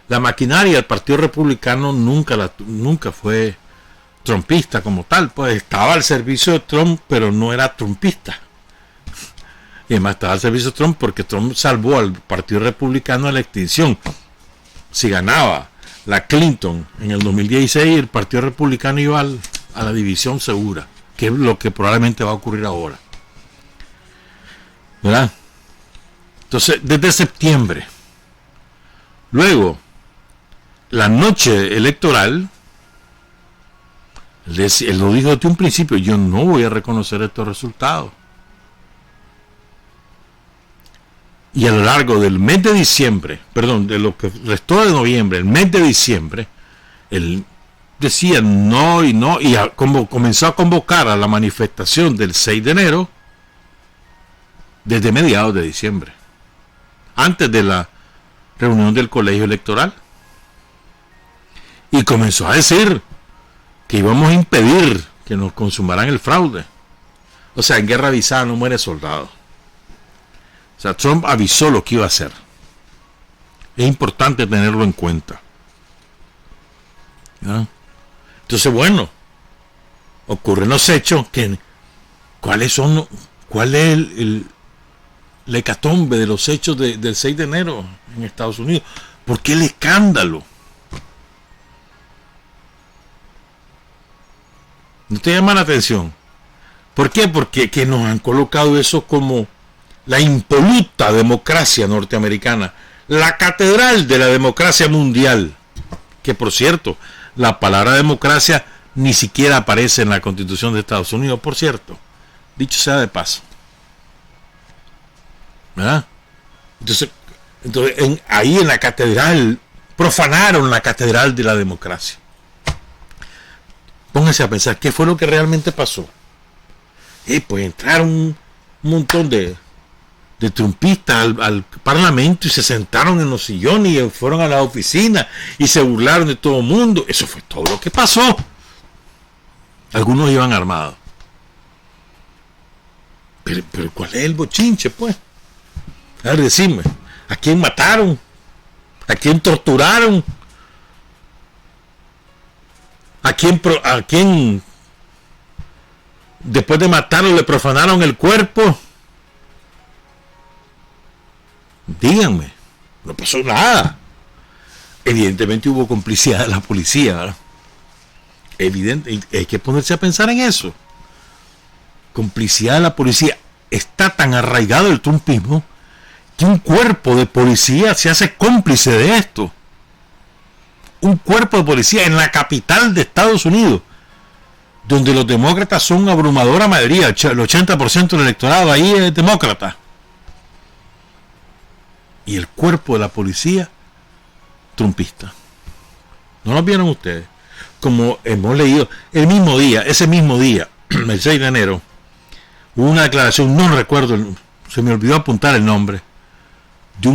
la maquinaria. El Partido Republicano nunca fue trumpista como tal, pues estaba al servicio de Trump, pero no era trumpista. Y además estaba al servicio de Trump porque Trump salvó al Partido Republicano de la extinción. Si ganaba la Clinton en el 2016, el Partido Republicano iba a la división segura, que es lo que probablemente va a ocurrir ahora, ¿verdad? Entonces, desde septiembre, luego, la noche electoral, él lo dijo desde un principio, yo no voy a reconocer estos resultados. Y a lo largo del mes de diciembre, perdón, de lo que restó de noviembre, el mes de diciembre, él decía no y no, y comenzó a convocar a la manifestación del 6 de enero desde mediados de diciembre, antes de la reunión del colegio electoral. Y comenzó a decir que íbamos a impedir que nos consumaran el fraude. O sea, en guerra avisada no muere soldado. O sea, Trump avisó lo que iba a hacer. Es importante tenerlo en cuenta, ¿ya? Entonces, bueno, ocurren los hechos que ¿cuál es el hecatombe de los hechos del 6 de enero en Estados Unidos? ¿Por qué el escándalo? ¿No te llama la atención? ¿Por qué? Porque que nos han colocado eso como la impoluta democracia norteamericana, la catedral de la democracia mundial, que por cierto, la palabra democracia ni siquiera aparece en la Constitución de Estados Unidos, por cierto, dicho sea de paso, ¿verdad? Entonces ahí en la catedral, profanaron la catedral de la democracia. Pónganse a pensar, ¿qué fue lo que realmente pasó? Pues entraron un montón de trumpistas al parlamento y se sentaron en los sillones y fueron a la oficina y se burlaron de todo el mundo. Eso fue todo lo que pasó. Algunos iban armados. Pero ¿cuál es el bochinche, pues? A ver, decime, ¿a quién mataron? ¿A quién torturaron? ¿A quién después de matarlo le profanaron el cuerpo? Díganme, no pasó nada. Evidentemente hubo complicidad de la policía, ¿verdad? Evidente, hay que ponerse a pensar en eso. Complicidad de la policía. Está tan arraigado el trumpismo que un cuerpo de policía se hace cómplice de esto. Un cuerpo de policía en la capital de Estados Unidos, donde los demócratas son abrumadora mayoría, el 80% del electorado ahí es demócrata. Y el cuerpo de la policía trumpista. ¿No lo vieron ustedes? como hemos leído, ese mismo día, el 6 de enero, hubo una declaración, no recuerdo, se me olvidó apuntar el nombre, de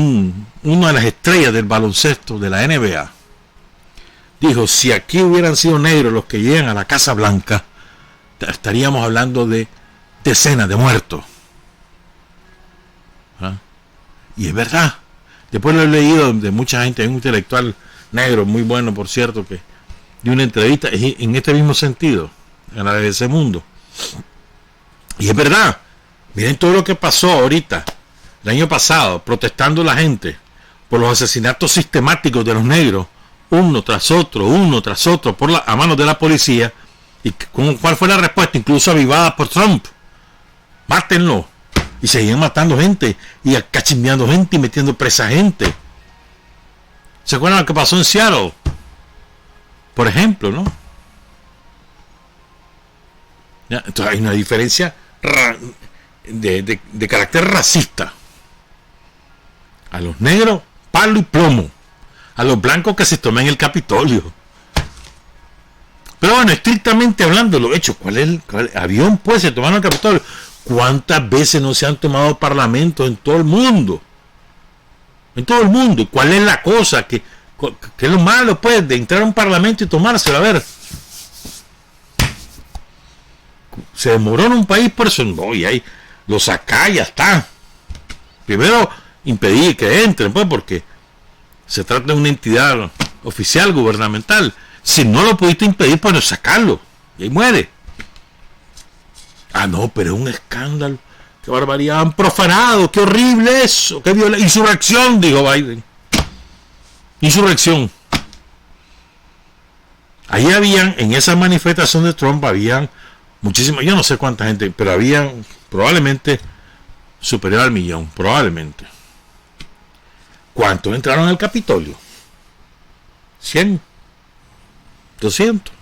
una de las estrellas del baloncesto de la NBA. Dijo, si aquí hubieran sido negros los que llegan a la Casa Blanca, estaríamos hablando de decenas de muertos. ¿Ah? Y es verdad. Después lo he leído de mucha gente, hay un intelectual negro muy bueno, por cierto, que dio una entrevista en este mismo sentido, en la de ese mundo. Y es verdad. Miren todo lo que pasó ahorita, el año pasado, protestando la gente por los asesinatos sistemáticos de los negros, uno tras otro, a manos de la policía. ¿Y cuál fue la respuesta? Incluso avivada por Trump. Mátenlo. Y seguían matando gente y cachimbeando gente y metiendo presa gente. ¿Se acuerdan lo que pasó en Seattle? Por ejemplo, ¿no? ¿Ya? Entonces hay una diferencia de carácter racista. A los negros, palo y plomo. A los blancos que se tomen el Capitolio. Pero bueno, estrictamente hablando, lo hecho, ¿cuál avión pues se tomaron el Capitolio? ¿Cuántas veces no se han tomado parlamentos en todo el mundo? En todo el mundo. ¿Cuál es la cosa? ¿Qué es lo malo pues de entrar a un parlamento y tomárselo? A ver. Se demoró en un país por eso. No, y ahí lo saca y ya está. Primero impedir que entren, pues, porque se trata de una entidad oficial, gubernamental. Si no lo pudiste impedir, pues no sacarlo. Y ahí muere. Ah, no, pero es un escándalo. Qué barbaridad. Han profanado. Qué horrible eso. Qué violencia. Insurrección, dijo Biden. Insurrección. Ahí habían, en esa manifestación de Trump, habían muchísimas, yo no sé cuánta gente, pero habían probablemente superior al 1,000,000. Probablemente. ¿Cuántos entraron al Capitolio? 100. 200.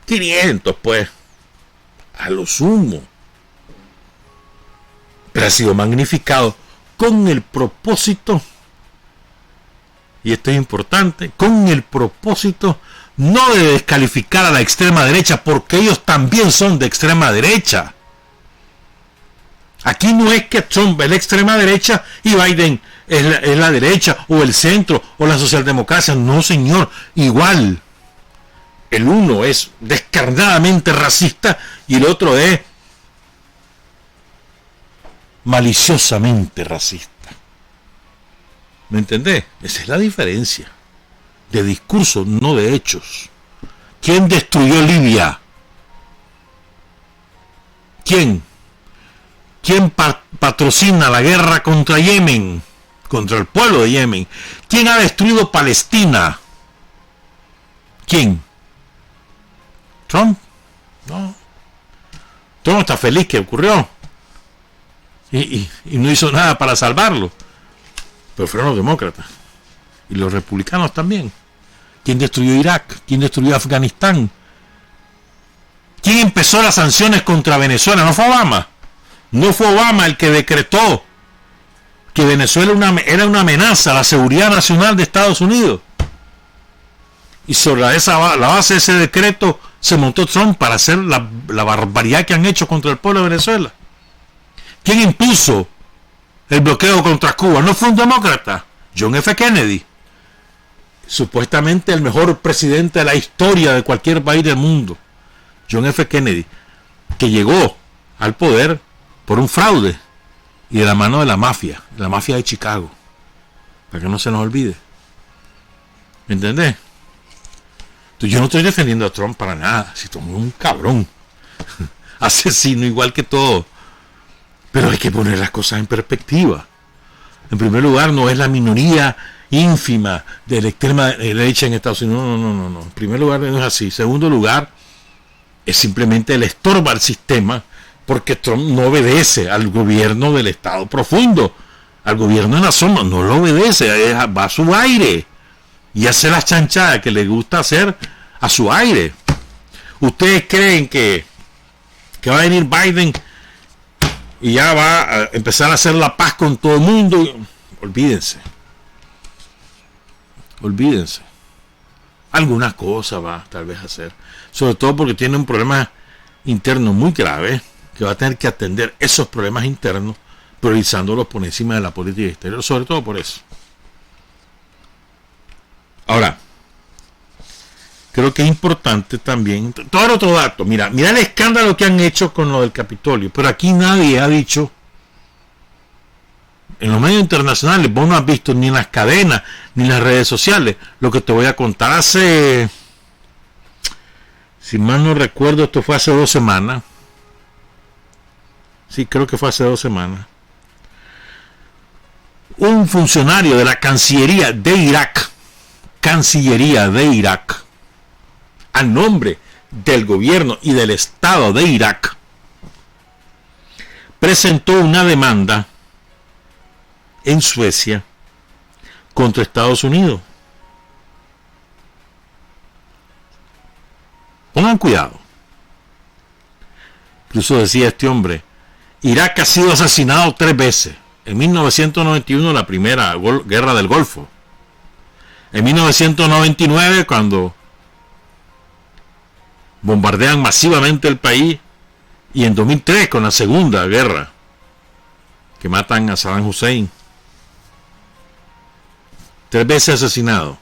500, pues. A lo sumo. Pero ha sido magnificado con el propósito, y esto es importante, con el propósito no de descalificar a la extrema derecha, porque ellos también son de extrema derecha. Aquí no es que Trump es la extrema derecha y Biden es la derecha, o el centro, o la socialdemocracia. No, señor, igual. El uno es descarnadamente racista y el otro es maliciosamente racista. ¿Me entendés? Esa es la diferencia. De discurso, no de hechos. ¿Quién destruyó Libia? ¿Quién? ¿Quién patrocina la guerra contra Yemen? Contra el pueblo de Yemen. ¿Quién ha destruido Palestina? ¿Quién? ¿Trump? No. Trump está feliz que ocurrió. Y no hizo nada para salvarlo. Pero fueron los demócratas. Y los republicanos también. ¿Quién destruyó Irak? ¿Quién destruyó Afganistán? ¿Quién empezó las sanciones contra Venezuela? ¿No fue Obama? No fue Obama el que decretó que Venezuela era una amenaza a la seguridad nacional de Estados Unidos. Y sobre la base de ese decreto se montó Trump para hacer la barbaridad que han hecho contra el pueblo de Venezuela. ¿Quién impuso el bloqueo contra Cuba? ¿No fue un demócrata? John F. Kennedy. Supuestamente el mejor presidente de la historia de cualquier país del mundo. John F. Kennedy, que llegó al poder por un fraude y de la mano de la mafia de Chicago, para que no se nos olvide. ¿Me entendés? Entonces, yo no estoy defendiendo a Trump para nada. Si Trump es un cabrón, asesino igual que todo, pero hay que poner las cosas en perspectiva. En primer lugar, no es la minoría ínfima de la extrema derecha en Estados Unidos. No. En primer lugar, no es así. En segundo lugar, es simplemente el estorba al sistema, porque Trump no obedece al gobierno del Estado profundo, al gobierno en la zona, no lo obedece, va a su aire y hace las chanchadas que le gusta hacer a su aire. ¿Ustedes creen que va a venir Biden y ya va a empezar a hacer la paz con todo el mundo? Olvídense. Alguna cosa va tal vez a hacer, sobre todo porque tiene un problema interno muy grave, que va a tener que atender esos problemas internos, priorizándolos por encima de la política exterior, sobre todo por eso. Ahora, creo que es importante también, todo otro dato, mira el escándalo que han hecho con lo del Capitolio, pero aquí nadie ha dicho, en los medios internacionales, vos no has visto ni en las cadenas, ni en las redes sociales, lo que te voy a contar hace, si mal no recuerdo, esto fue hace 2 semanas, sí, creo que fue hace 2 semanas, un funcionario de la Cancillería de Irak, a nombre del gobierno y del Estado de Irak, presentó una demanda en Suecia contra Estados Unidos. Pongan cuidado. Incluso decía este hombre, Irak ha sido asesinado 3 veces. En 1991, la primera guerra del Golfo. En 1999, cuando bombardean masivamente el país, y en 2003 con la segunda guerra, que matan a Saddam Hussein. 3 veces asesinado.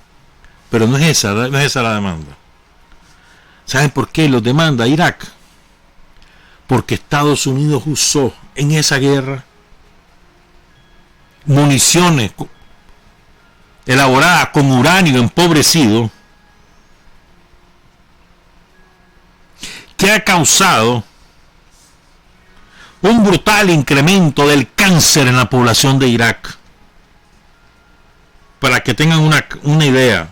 Pero no es esa la demanda. ¿Saben por qué los demanda Irak? Porque Estados Unidos usó en esa guerra municiones elaboradas con uranio empobrecido, que ha causado un brutal incremento del cáncer en la población de Irak. Para que tengan una idea,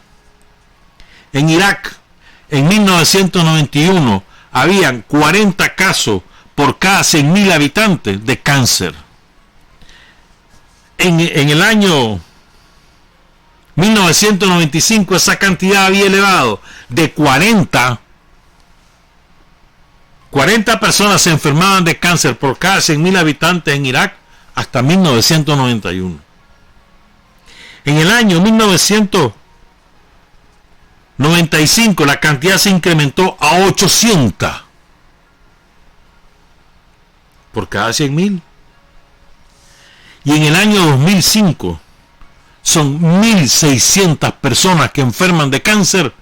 en Irak en 1991 habían 40 casos por cada 100.000 habitantes de cáncer. En el año 1995 esa cantidad había elevado de 40 personas se enfermaban de cáncer por cada 100.000 habitantes en Irak hasta 1991. En el año 1995 la cantidad se incrementó a 800 por cada 100.000. Y en el año 2005 son 1.600 personas que enferman de cáncer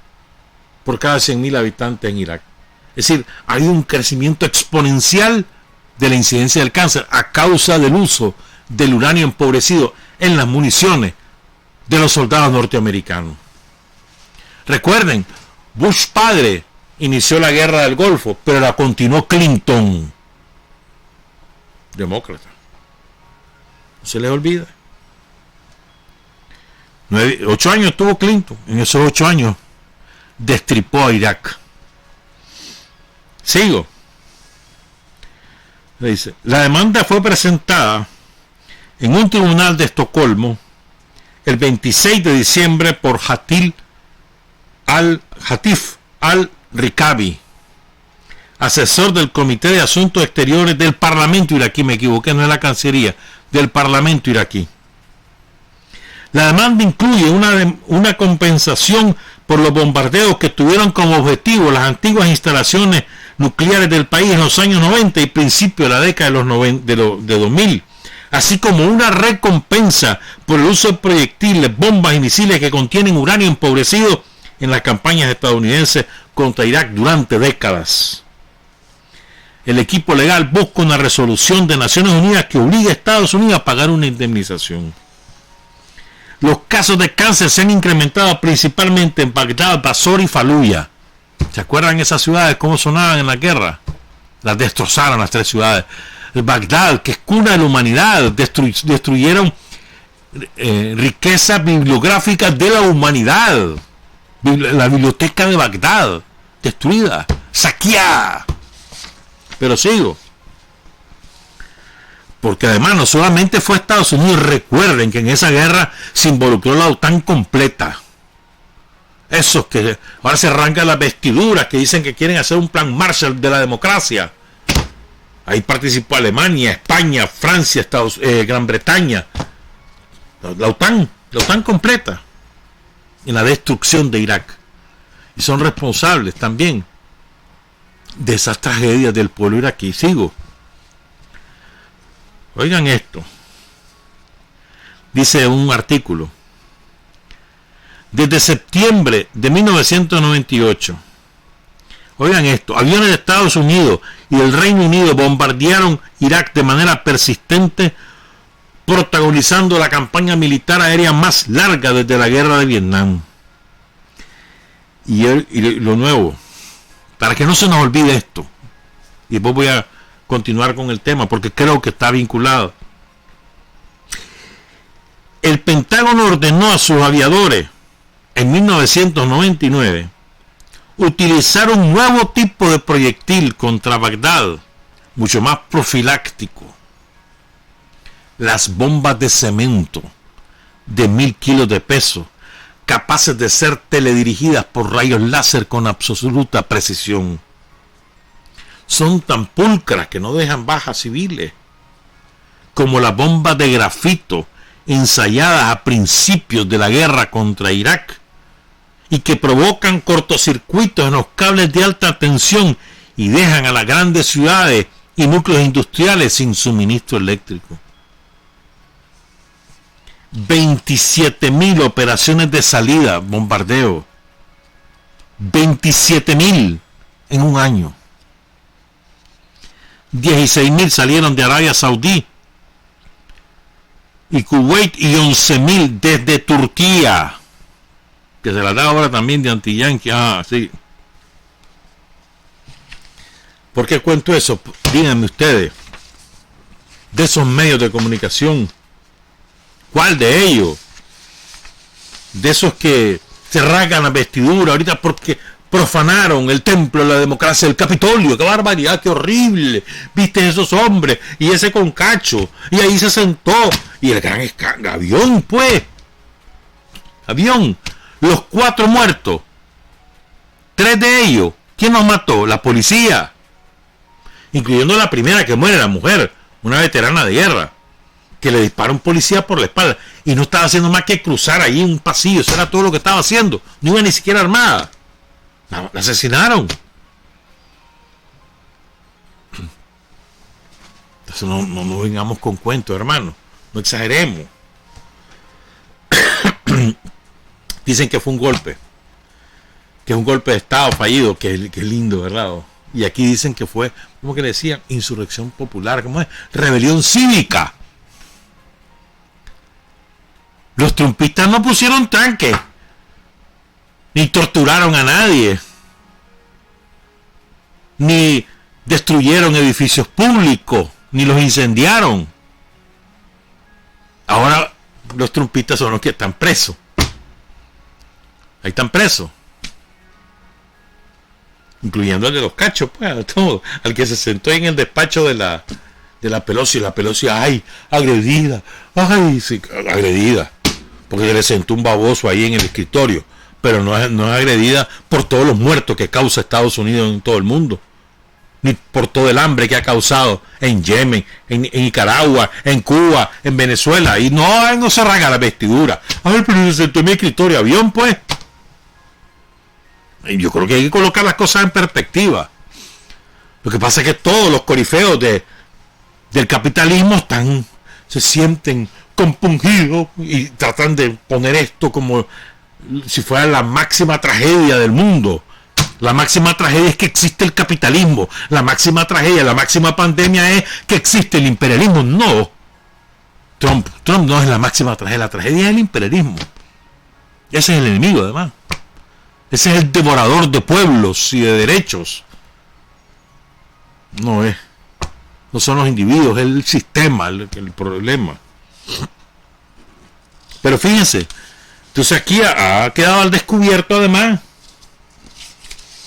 por cada 100.000 habitantes en Irak. Es decir, ha habido un crecimiento exponencial de la incidencia del cáncer a causa del uso del uranio empobrecido en las municiones de los soldados norteamericanos. Recuerden, Bush padre inició la guerra del Golfo, pero la continuó Clinton, demócrata. No se les olvida. 8 años tuvo Clinton. En esos 8 años destripó a Irak. Sigo. Le dice, la demanda fue presentada en un tribunal de Estocolmo el 26 de diciembre por Hatif al-Rikabi, asesor del Comité de Asuntos Exteriores del Parlamento iraquí. Me equivoqué, no es la Cancillería, del Parlamento iraquí. La demanda incluye una compensación por los bombardeos que tuvieron como objetivo las antiguas instalaciones nucleares del país en los años 90 y principios de la década de 2000, así como una recompensa por el uso de proyectiles, bombas y misiles que contienen uranio empobrecido en las campañas estadounidenses contra Irak durante décadas. El equipo legal busca una resolución de Naciones Unidas que obligue a Estados Unidos a pagar una indemnización. Los casos de cáncer se han incrementado principalmente en Bagdad, Basora y Faluya. ¿Se acuerdan esas ciudades cómo sonaban en la guerra? Las destrozaron las 3 ciudades. Bagdad, que es cuna de la humanidad, destruyeron riquezas bibliográficas de la humanidad. La biblioteca de Bagdad, destruida, saqueada. Pero sigo. Porque además no solamente fue Estados Unidos, recuerden que en esa guerra se involucró la OTAN completa. Esos que ahora se arrancan las vestiduras, que dicen que quieren hacer un plan Marshall de la democracia. Ahí participó Alemania, España, Francia, Gran Bretaña. La OTAN completa en la destrucción de Irak. y son responsables también de esas tragedias del pueblo iraquí. Sigo. Oigan esto. Dice un artículo. Desde septiembre de 1998, oigan esto, aviones de Estados Unidos y del Reino Unido bombardearon Irak de manera persistente, protagonizando la campaña militar aérea más larga desde la guerra de Vietnam. Y lo nuevo, para que no se nos olvide esto, y después voy a continuar con el tema porque creo que está vinculado. El Pentágono ordenó a sus aviadores en 1999 utilizar un nuevo tipo de proyectil contra Bagdad, mucho más profiláctico: las bombas de cemento de 1000 kilos de peso, capaces de ser teledirigidas por rayos láser con absoluta precisión. Son tan pulcras que no dejan bajas civiles, como las bombas de grafito ensayadas a principios de la guerra contra Irak, y que provocan cortocircuitos en los cables de alta tensión y dejan a las grandes ciudades y núcleos industriales sin suministro eléctrico. 27.000 operaciones de salida, bombardeo. 27.000 en un año. 16.000 salieron de Arabia Saudí y Kuwait, y 11.000 desde Turquía, que se la da ahora también de anti-yanqui. Sí. ¿Por qué cuento eso? Díganme ustedes, de esos medios de comunicación, ¿cuál de ellos? De esos que se rasgan la vestidura ahorita porque profanaron el templo de la democracia, el Capitolio. ¡Qué barbaridad, qué horrible! ¿Viste esos hombres? Y ese con cacho. Y ahí se sentó. Y el gran avión, pues. Avión. Los 4 muertos. 3 de ellos. ¿Quién los mató? La policía. Incluyendo la primera que muere, la mujer. Una veterana de guerra, que le dispara a un policía por la espalda. Y no estaba haciendo más que cruzar ahí un pasillo. Eso era todo lo que estaba haciendo. No iba ni siquiera armada. La asesinaron. Entonces no vengamos con cuentos, hermano. No exageremos. Dicen que fue un golpe. Que es un golpe de Estado fallido. Que es lindo, ¿verdad? Y aquí dicen que fue, ¿cómo que le decían? Insurrección popular. ¿Cómo es? Rebelión cívica. Los trumpistas no pusieron tanques, ni torturaron a nadie, ni destruyeron edificios públicos, ni los incendiaron. Ahora los trumpistas son los que están presos. Ahí están presos, incluyendo el de los cachos, pues, todo, al que se sentó en el despacho de la Pelosi. La Pelosi, ay, agredida, ay, sí, agredida, porque le sentó un baboso ahí en el escritorio. Pero no es agredida por todos los muertos que causa Estados Unidos en todo el mundo, ni por todo el hambre que ha causado en Yemen, en Nicaragua, en Cuba, en Venezuela. Y no se rasga la vestidura. A ver, pero se sentó en mi escritorio, avión, pues. Y yo creo que hay que colocar las cosas en perspectiva. Lo que pasa es que todos los corifeos del capitalismo se sienten compungidos y tratan de poner esto como si fuera la máxima tragedia del mundo. La máxima tragedia es que existe el capitalismo. La máxima tragedia, la máxima pandemia es que existe el imperialismo. No. Trump no es la máxima tragedia. La tragedia es el imperialismo. Ese es el enemigo, además. Ese es el devorador de pueblos y de derechos. No son los individuos, es el sistema el problema. Pero fíjense, entonces aquí ha quedado al descubierto además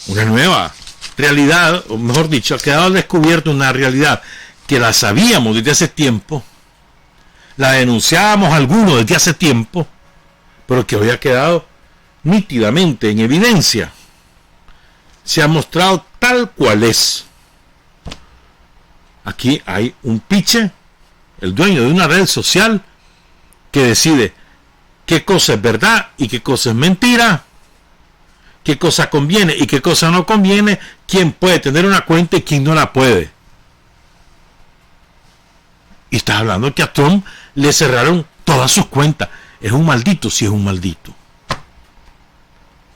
una nueva realidad, o mejor dicho, ha quedado al descubierto una realidad que la sabíamos desde hace tiempo, la denunciábamos algunos desde hace tiempo, pero que hoy ha quedado nítidamente en evidencia. Se ha mostrado tal cual es. Aquí hay un piche, el dueño de una red social, que decide qué cosa es verdad y qué cosa es mentira, qué cosa conviene y qué cosa no conviene, quién puede tener una cuenta y quién no la puede. Y estás hablando que a Trump le cerraron todas sus cuentas. Es un maldito, sí es un maldito.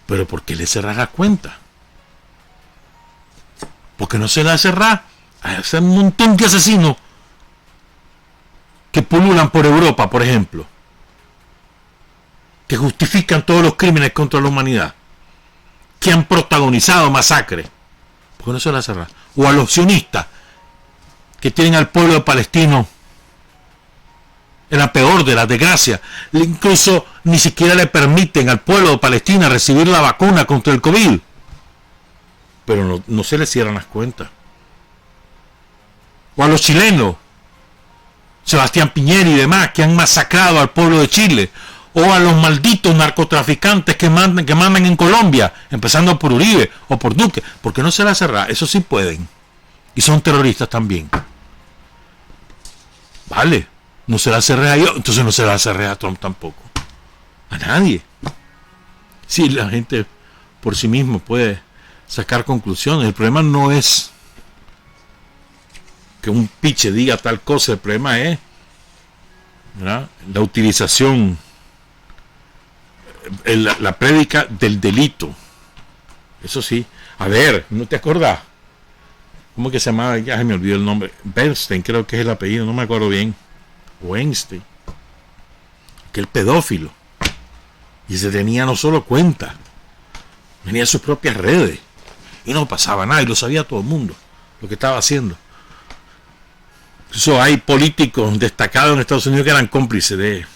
Pero ¿por qué le cerrará cuenta? Porque no se la cerrará a ese montón de asesinos que pululan por Europa, por ejemplo, que justifican todos los crímenes contra la humanidad, que han protagonizado masacres. ¿Por qué no se la cerrará? O a los sionistas que tienen al pueblo palestino en la peor de las desgracias. Incluso ni siquiera le permiten al pueblo de Palestina recibir la vacuna contra el COVID. Pero no se le cierran las cuentas. O a los chilenos, Sebastián Piñera y demás, que han masacrado al pueblo de Chile. O a los malditos narcotraficantes que mandan en Colombia, empezando por Uribe o por Duque. ¿Por qué no se la cerrará? Eso sí pueden. Y son terroristas también. Vale. No se la cerré a yo, entonces no se la cerré a Trump tampoco. A nadie. Sí, la gente por sí mismo puede sacar conclusiones. El problema no es que un piche diga tal cosa. El problema es, ¿verdad?, la utilización, la prédica del delito. Eso sí. A ver, ¿no te acordás? ¿Cómo que se llamaba? Ya se me olvidó el nombre. Bernstein, creo que es el apellido, no me acuerdo bien. Weinstein, que el pedófilo, y se tenía no solo cuenta, tenía sus propias redes y no pasaba nada y lo sabía todo el mundo lo que estaba haciendo. Incluso hay políticos destacados en Estados Unidos que eran cómplices de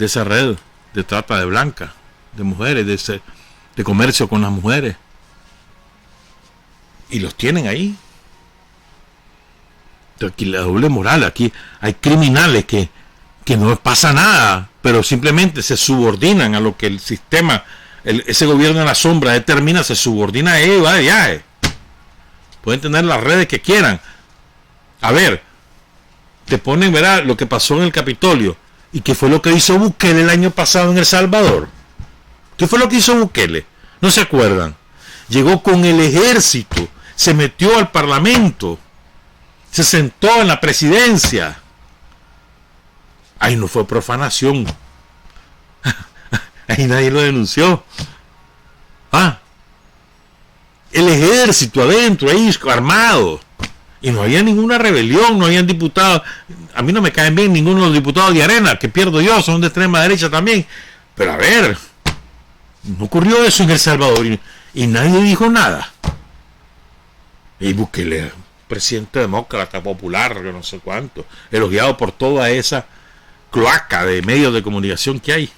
esa red de trata de blancas, de mujeres, de comercio con las mujeres, y los tienen ahí. Aquí la doble moral, aquí hay criminales que no pasa nada, pero simplemente se subordinan a lo que el sistema, ese gobierno en la sombra determina, se subordina a ellos, va de viaje. Pueden tener las redes que quieran. A ver, te ponen, ¿verdad?, lo que pasó en el Capitolio y qué fue lo que hizo Bukele el año pasado en El Salvador. ¿Qué fue lo que hizo Bukele? ¿No se acuerdan? Llegó con el ejército, se metió al Parlamento, se sentó en la presidencia. Ahí no fue profanación. Ahí nadie lo denunció. El ejército adentro, ahí armado. Y no había ninguna rebelión, no habían diputados. A mí no me caen bien ninguno de los diputados de Arena, que pierdo yo, son de extrema derecha también. Pero a ver, no ocurrió eso en El Salvador y nadie dijo nada. Y Bukele, presidente demócrata, popular, yo no sé cuánto, elogiado por toda esa cloaca de medios de comunicación que hay.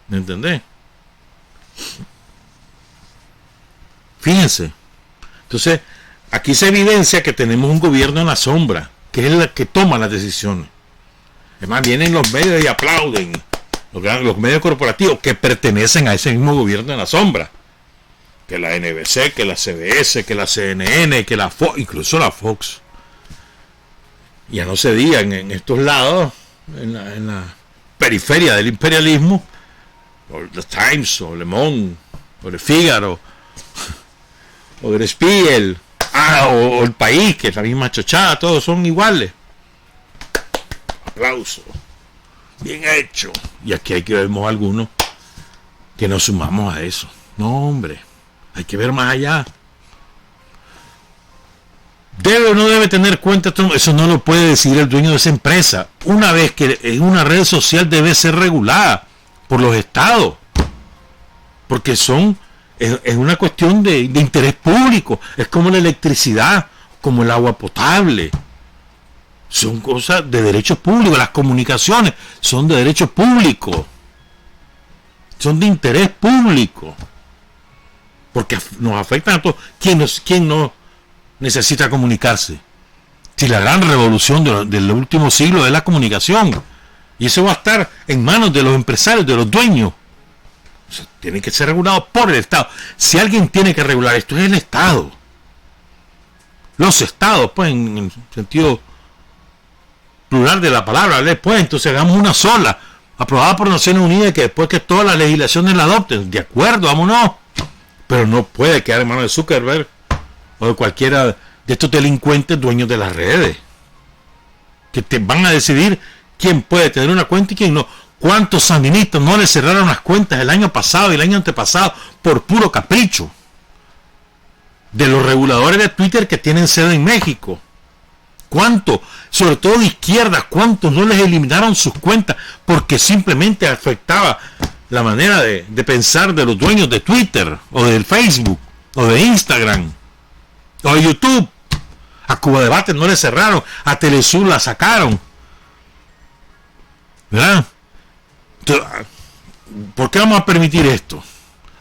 ¿Me entendés? Fíjense. Entonces, aquí se evidencia que tenemos un gobierno en la sombra, que es el que toma las decisiones. Además, vienen los medios y aplauden. Los medios corporativos que pertenecen a ese mismo gobierno en la sombra. Que la NBC, que la CBS, que la CNN, que la Fox, incluso la Fox. Ya no se diga en estos lados, en la periferia del imperialismo, o The Times, o Le Monde, o El Figaro, o El Spiegel, o El País, que es la misma chochada, todos son iguales. Aplauso. Bien hecho. Y aquí hay que vemos algunos que nos sumamos a eso. No, hombre. Hay que ver más allá. ¿Debe o no debe tener cuenta? Eso no lo puede decidir el dueño de esa empresa. Una vez que en una red social debe ser regulada por los estados. Porque es una cuestión de interés público. Es como la electricidad, como el agua potable. Son cosas de derechos públicos. Las comunicaciones son de derechos públicos. Son de interés público. Porque nos afectan a todos. ¿Quién no necesita comunicarse? Si la gran revolución del último siglo es la comunicación. Y eso va a estar en manos de los empresarios, de los dueños. O sea, tiene que ser regulado por el Estado. Si alguien tiene que regular esto, es el Estado. Los estados, pues, en sentido plural de la palabra, pues, entonces hagamos una sola. aprobada por Naciones Unidas, y que después que todas las legislaciones la adopten, de acuerdo, vámonos. Pero no puede quedar en manos de Zuckerberg o de cualquiera de estos delincuentes dueños de las redes, que te van a decidir quién puede tener una cuenta y quién no. ¿Cuántos sandinistas no le cerraron las cuentas el año pasado y el año antepasado por puro capricho de los reguladores de Twitter que tienen sede en México? ¿Cuántos, sobre todo de izquierda, cuántos no les eliminaron sus cuentas porque simplemente afectaba la manera de pensar de los dueños de Twitter o del Facebook o de Instagram o de YouTube? A Cuba Debate no le cerraron, a Telesur la sacaron, ¿verdad? Entonces, ¿por qué vamos a permitir esto?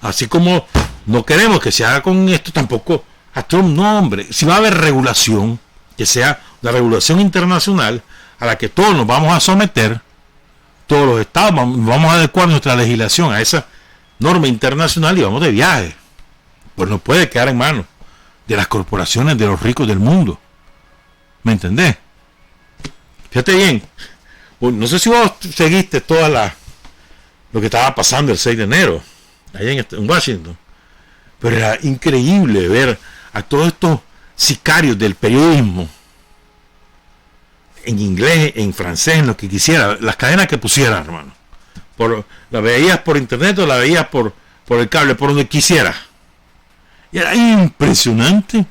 Así como no queremos que se haga con esto, tampoco a Trump. No, hombre, si va a haber regulación, que sea la regulación internacional a la que todos nos vamos a someter, todos los estados vamos a adecuar nuestra legislación a esa norma internacional y vamos de viaje. Pues no puede quedar en manos de las corporaciones de los ricos del mundo. ¿Me entendés? Fíjate bien, no sé si vos seguiste lo que estaba pasando el 6 de enero allá en Washington, pero era increíble ver a todos estos sicarios del periodismo, en inglés, en francés, en lo que quisiera, las cadenas que pusieran, hermano. La veías por internet o la veías por el cable, por donde quisiera. Y era impresionante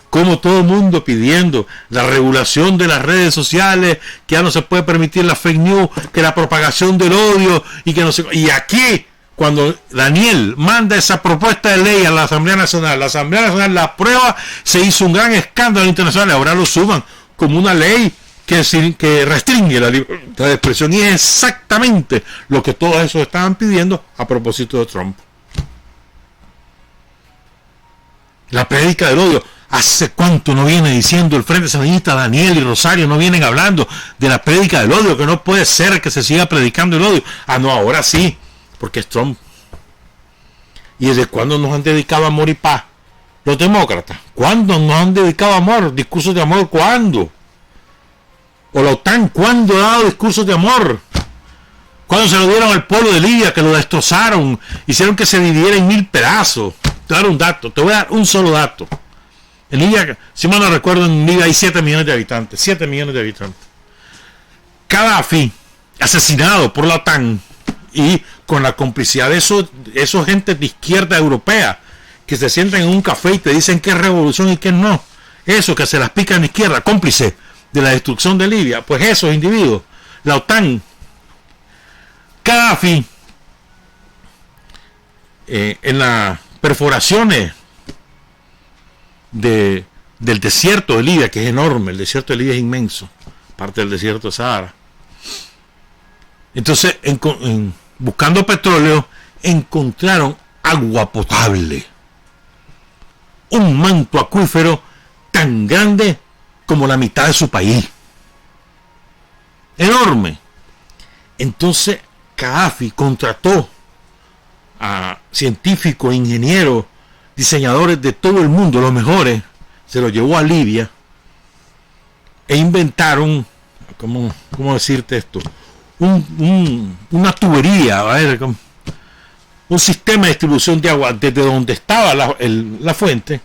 como todo el mundo pidiendo la regulación de las redes sociales, que ya no se puede permitir la fake news, que la propagación del odio, y que no sé. Y aquí, cuando Daniel manda esa propuesta de ley a la Asamblea Nacional la aprueba, se hizo un gran escándalo internacional, ahora lo suman como una ley que restringe la libertad de expresión, y es exactamente lo que todos esos estaban pidiendo a propósito de Trump. La prédica del odio. ¿Hace cuánto no viene diciendo el Frente Sandinista, Daniel y Rosario, no vienen hablando de la prédica del odio, que no puede ser que se siga predicando el odio? Ah, no, ahora sí, porque es Trump. ¿Y desde cuándo nos han dedicado a amor y paz los demócratas? ¿Cuándo nos han dedicado a amor? ¿Discursos de amor? ¿Cuándo? ¿O la OTAN cuándo ha dado discursos de amor? ¿Cuándo se lo dieron al pueblo de Libia, que lo destrozaron, hicieron que se dividiera en 1000 pedazos? Te voy a dar un dato, te voy a dar un solo dato. En Libia, si mal no recuerdo, en Libia hay 7 millones de habitantes. 7 millones de habitantes. Gaddafi, asesinado por la OTAN y con la complicidad de esos gentes de izquierda europea que se sientan en un café y te dicen qué es revolución y qué no. Eso que se las pica en la izquierda, cómplice de la destrucción de Libia. Pues esos individuos, la OTAN, Gaddafi, en las perforaciones del desierto de Libia, que es enorme, el desierto de Libia es inmenso, parte del desierto de Sahara. Entonces, buscando petróleo, encontraron agua potable, un manto acuífero tan grande como la mitad de su país, enorme. Entonces Gaddafi contrató a científicos, ingenieros, diseñadores de todo el mundo, los mejores, se los llevó a Libia e inventaron, ¿cómo decirte esto? Una tubería, a ver, un sistema de distribución de agua desde donde estaba la fuente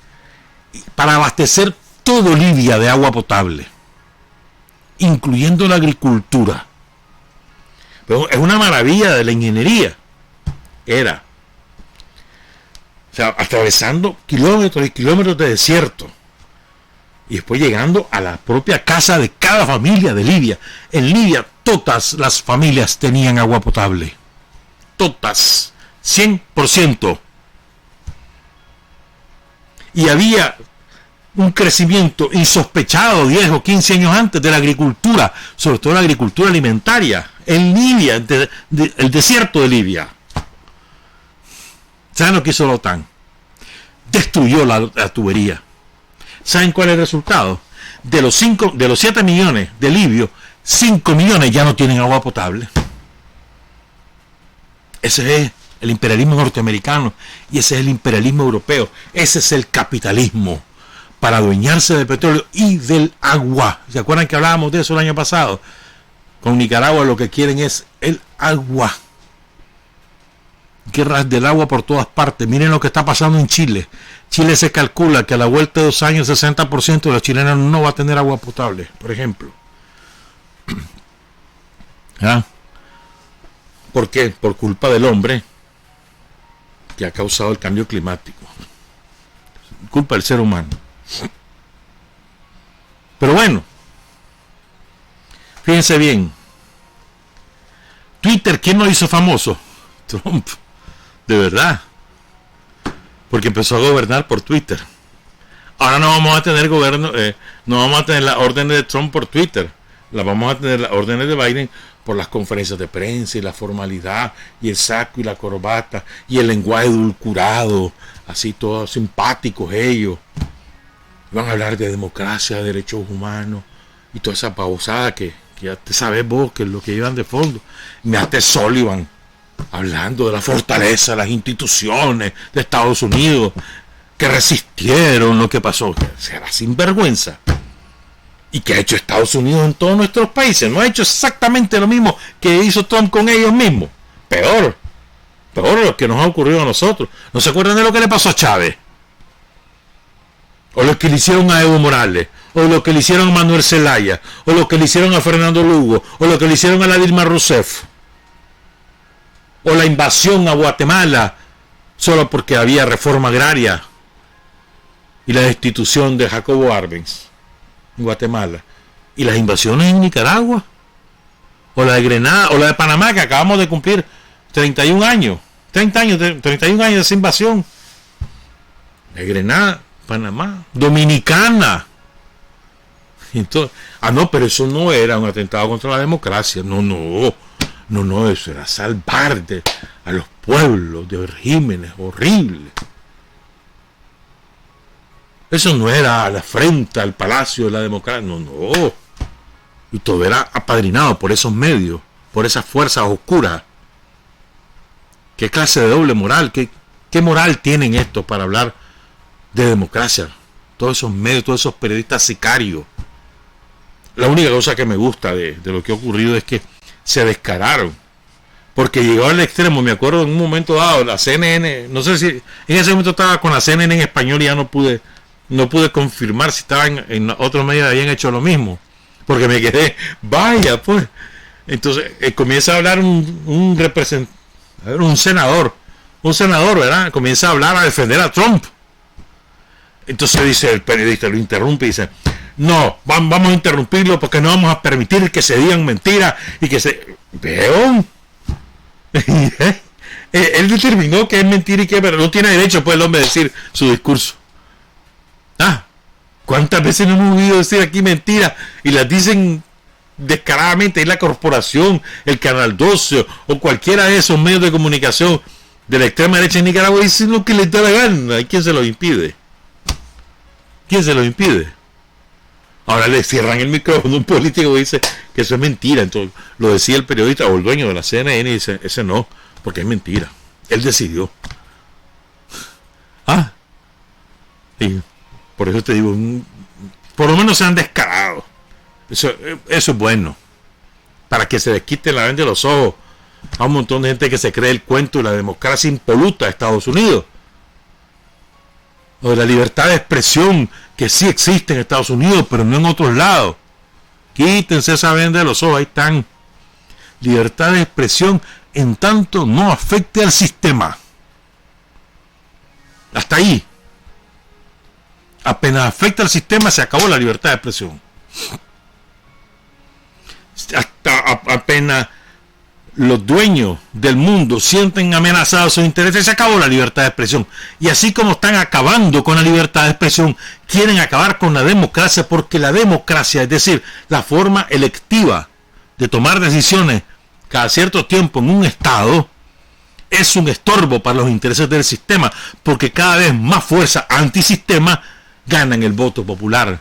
para abastecer todo Libia de agua potable, incluyendo la agricultura. Pero es una maravilla de la ingeniería. Era, o sea, atravesando kilómetros y kilómetros de desierto y después llegando a la propia casa de cada familia de Libia. En Libia todas las familias tenían agua potable, todas, 100%. Y había un crecimiento insospechado 10 o 15 años antes de la agricultura, sobre todo la agricultura alimentaria en Libia, el desierto de Libia. ¿Saben lo que hizo la OTAN? Destruyó la tubería. ¿Saben cuál es el resultado? De los 7 millones de libios, 5 millones ya no tienen agua potable. Ese es el imperialismo norteamericano y ese es el imperialismo europeo. Ese es el capitalismo para adueñarse del petróleo y del agua. ¿Se acuerdan que hablábamos de eso el año pasado? Con Nicaragua lo que quieren es el agua. Guerras del agua por todas partes. Miren lo que está pasando en Chile. Chile se calcula que a la vuelta de 2 años 60% de los chilenos no va a tener agua potable, por ejemplo. ¿Ah? ¿Por qué? Por culpa del hombre que ha causado el cambio climático. Culpa del ser humano. Pero bueno, fíjense bien. Twitter, ¿quién lo hizo famoso? Trump. De verdad. Porque empezó a gobernar por Twitter. Ahora no vamos a tener gobierno, no vamos a tener las órdenes de Trump por Twitter. Las vamos a tener las órdenes de Biden por las conferencias de prensa y la formalidad y el saco y la corbata y el lenguaje edulcorado, así todos simpáticos ellos. Van a hablar de democracia, de derechos humanos y toda esa pavosada que ya te sabes vos que es lo que llevan de fondo. Mírate Sullivan hablando de la fortaleza de las instituciones de Estados Unidos que resistieron lo que pasó. Será sinvergüenza. ¿Y qué ha hecho Estados Unidos en todos nuestros países? No ha hecho exactamente lo mismo que hizo Trump con ellos mismos. Peor lo que nos ha ocurrido a nosotros. ¿No se acuerdan de lo que le pasó a Chávez? O lo que le hicieron a Evo Morales, o lo que le hicieron a Manuel Zelaya, o lo que le hicieron a Fernando Lugo, o lo que le hicieron a la Dilma Rousseff, o la invasión a Guatemala solo porque había reforma agraria y la destitución de Jacobo Arbenz en Guatemala, y las invasiones en Nicaragua, o la de Grenada, o la de Panamá, que acabamos de cumplir 31 años de esa invasión de Grenada, Panamá, Dominicana. Entonces, no, pero eso no era un atentado contra la democracia. No, eso era salvar a los pueblos de regímenes horribles. Eso no era a la frente al Palacio de la Democracia. No. Y todo era apadrinado por esos medios, por esas fuerzas oscuras. ¿Qué clase de doble moral? ¿Qué moral tienen estos para hablar de democracia? Todos esos medios, todos esos periodistas sicarios. La única cosa que me gusta de lo que ha ocurrido es que se descararon. Porque llegó al extremo, me acuerdo en un momento dado, la CNN, no sé si en ese momento estaba con la CNN en español y ya no pude confirmar si estaba en otros medios habían hecho lo mismo. Porque me quedé, vaya pues. Entonces comienza a hablar un senador, ¿verdad? Comienza a hablar, a defender a Trump. Entonces dice el periodista, lo interrumpe y dice, no, vamos a interrumpirlo porque no vamos a permitir que se digan mentiras y que se... Veo. Él determinó que es mentira y que no tiene derecho pues el hombre a decir su discurso. ¿Cuántas veces no hemos oído decir aquí mentiras y las dicen descaradamente? Es la corporación, el Canal 12 o cualquiera de esos medios de comunicación de la extrema derecha en Nicaragua dicen lo que les da la gana. ¿Y quién se lo impide? Ahora le cierran el micrófono a un político y dice que eso es mentira. Entonces lo decía el periodista o el dueño de la CNN y dice, ese no, porque es mentira. Él decidió. Y por eso te digo, por lo menos se han descarado. Eso es bueno. Para que se les quite la venda de los ojos a un montón de gente que se cree el cuento de la democracia impoluta de Estados Unidos. O de la libertad de expresión que sí existe en Estados Unidos, pero no en otros lados. Quítense esa venda de los ojos, ahí están. Libertad de expresión en tanto no afecte al sistema. Hasta ahí. Apenas afecta al sistema, se acabó la libertad de expresión. Apenas los dueños del mundo sienten amenazados sus intereses, se acabó la libertad de expresión. Y así como están acabando con la libertad de expresión, quieren acabar con la democracia, porque la democracia, es decir, la forma electiva de tomar decisiones cada cierto tiempo en un estado, es un estorbo para los intereses del sistema, porque cada vez más fuerza antisistema ganan el voto popular,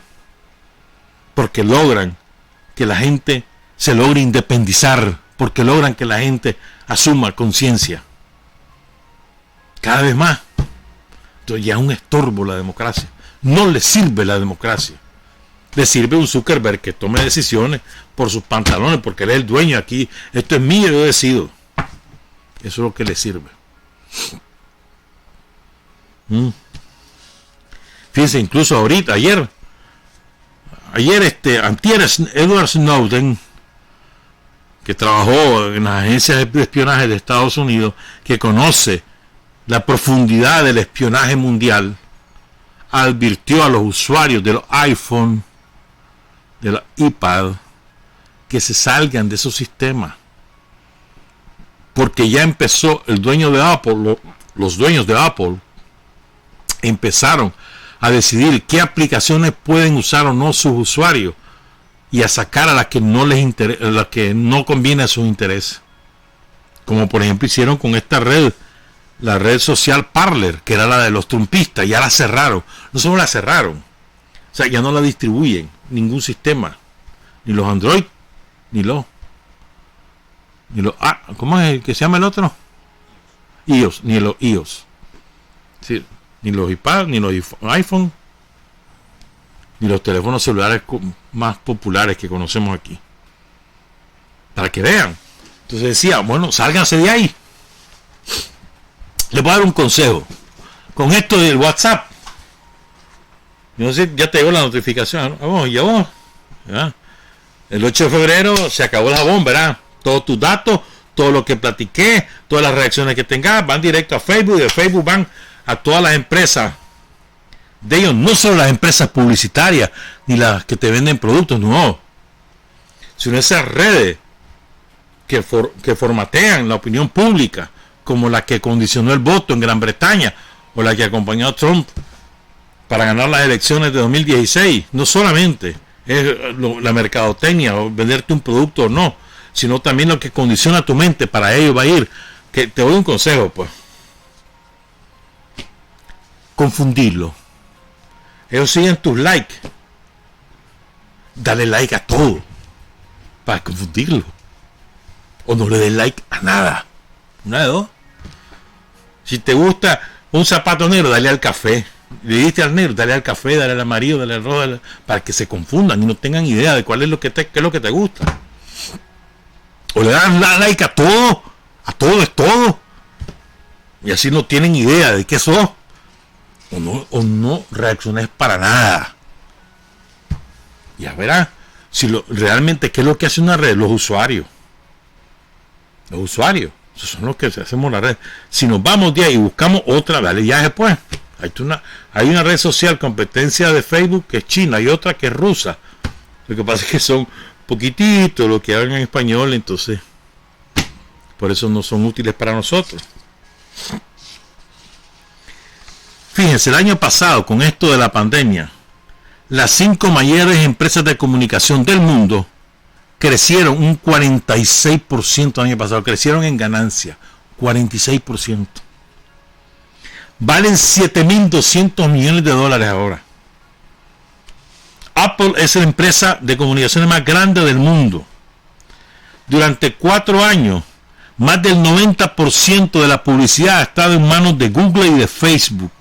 porque logran que la gente se logre independizar, porque logran que la gente asuma conciencia cada vez más. Entonces ya es un estorbo la democracia, no le sirve la democracia. Le sirve un Zuckerberg que tome decisiones por sus pantalones, porque él es el dueño aquí. Esto es mío, yo decido. Eso es lo que le sirve. Fíjense, incluso ahorita, ayer antier Edward Snowden, que trabajó en las agencias de espionaje de Estados Unidos, que conoce la profundidad del espionaje mundial, advirtió a los usuarios de los iPhone, de los iPad, que se salgan de esos sistemas, porque ya empezó el dueño de Apple, los dueños de Apple empezaron a decidir qué aplicaciones pueden usar o no sus usuarios y a sacar a las que no les interesa, las que no conviene a sus intereses, como por ejemplo hicieron con esta red, la red social Parler, que era la de los trumpistas. Ya la cerraron. No solo la cerraron, o sea, ya no la distribuyen ningún sistema, ni los Android, ni los ¿cómo es el que se llama el otro? iOS, ni los iOS, sí, ni los iPad, ni los iPhone, ni los teléfonos celulares más populares que conocemos aquí, para que vean. Entonces decía, bueno, sálganse de ahí. Les voy a dar un consejo con esto del WhatsApp. Yo no sé, ya te llegó la notificación, ¿no? ¿Ya? El 8 de febrero se acabó la bomba, ¿verdad? Todos tus datos, todo lo que platiqué, todas las reacciones que tengas van directo a Facebook, y de Facebook van a todas las empresas de ellos, no solo las empresas publicitarias ni las que te venden productos, no, sino esas redes que formatean la opinión pública, como la que condicionó el voto en Gran Bretaña o la que acompañó a Trump para ganar las elecciones de 2016. No solamente es la mercadotecnia o venderte un producto o no, sino también lo que condiciona tu mente. Para ello va a ir, que te doy un consejo, pues, confundirlo. Ellos siguen tus likes, dale like a todo para confundirlo, o no le des like a nada. Una de dos. Si te gusta un zapato negro, dale al café. Le diste al negro, dale al café, dale al amarillo, dale al rojo, para que se confundan y no tengan idea de cuál es qué es lo que te gusta. O le das like a todo es todo, y así no tienen idea de qué sos, o no reacciones para nada. Ya verás si realmente qué es lo que hace una red. Los usuarios, esos son los que hacemos la red. Si nos vamos de ahí y buscamos otra, dale ya después. Hay una red social, competencia de Facebook, que es china, y otra que es rusa. Lo que pasa es que son poquititos lo que hablan en español, entonces por eso no son útiles para nosotros. Fíjense, el año pasado, con esto de la pandemia, las 5 mayores empresas de comunicación del mundo crecieron un 46% el año pasado, crecieron en ganancia, 46%. Valen $7.200 millones ahora. Apple es la empresa de comunicaciones más grande del mundo. Durante 4 años, más del 90% de la publicidad ha estado en manos de Google y de Facebook.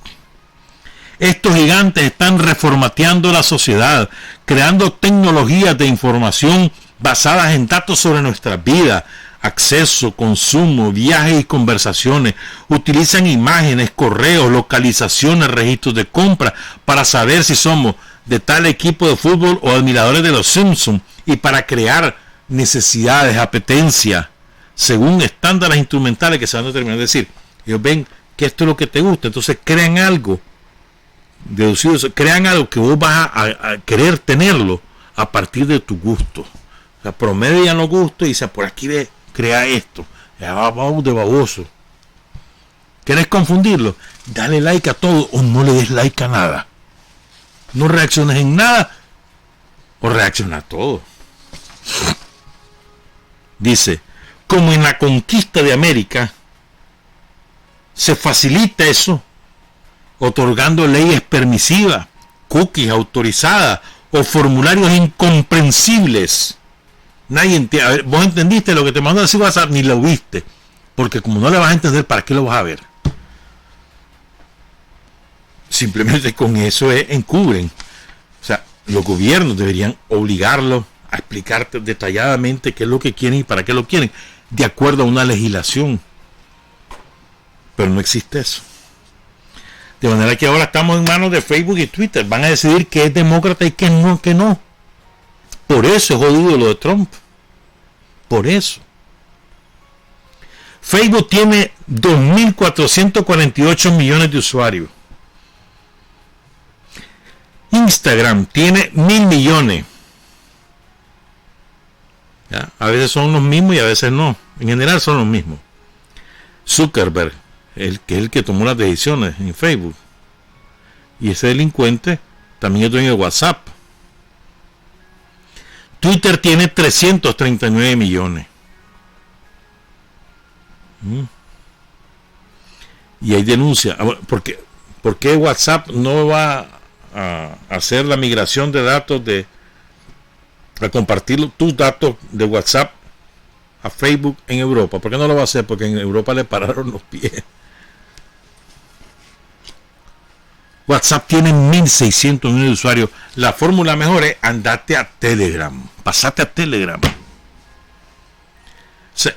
Estos gigantes están reformateando la sociedad, creando tecnologías de información basadas en datos sobre nuestras vidas, acceso, consumo, viajes y conversaciones. Utilizan imágenes, correos, localizaciones, registros de compra para saber si somos de tal equipo de fútbol o admiradores de los Simpsons, y para crear necesidades, apetencias, según estándares instrumentales que se van a determinar. Es decir, ellos ven que esto es lo que te gusta, entonces crean algo deducido, crean algo que vos vas a querer tenerlo a partir de tu gusto. O sea, promedian los gustos y dicen, por aquí ve, crea esto. Ya vamos de baboso. ¿Querés confundirlo? Dale like a todo o no le des like a nada. No reacciones en nada o reacciona a todo. Dice, como en la conquista de América, se facilita eso otorgando leyes permisivas, cookies autorizadas o formularios incomprensibles. Nadie entiende. A ver, vos entendiste lo que te mandó a decir WhatsApp, ni lo viste, porque como no le vas a entender, ¿para qué lo vas a ver? Simplemente con eso encubren. O sea, los gobiernos deberían obligarlos a explicarte detalladamente qué es lo que quieren y para qué lo quieren, de acuerdo a una legislación. Pero no existe eso. De manera que ahora estamos en manos de Facebook y Twitter. Van a decidir qué es demócrata y qué no, qué no. Por eso es jodido lo de Trump. Por eso. Facebook tiene 2.448 millones de usuarios. Instagram tiene 1.000 millones. ¿Ya? A veces son los mismos y a veces no. En general son los mismos. Zuckerberg, el que tomó las decisiones en Facebook. Y ese delincuente también es dueño de WhatsApp. Twitter tiene 339 millones. Y hay denuncia. ¿Por qué WhatsApp no va a hacer la migración de datos a compartir tus datos de WhatsApp a Facebook en Europa? ¿Por qué no lo va a hacer? Porque en Europa le pararon los pies. WhatsApp tiene 1.600 millones de usuarios. La fórmula mejor es andate a Telegram. Pasate a Telegram.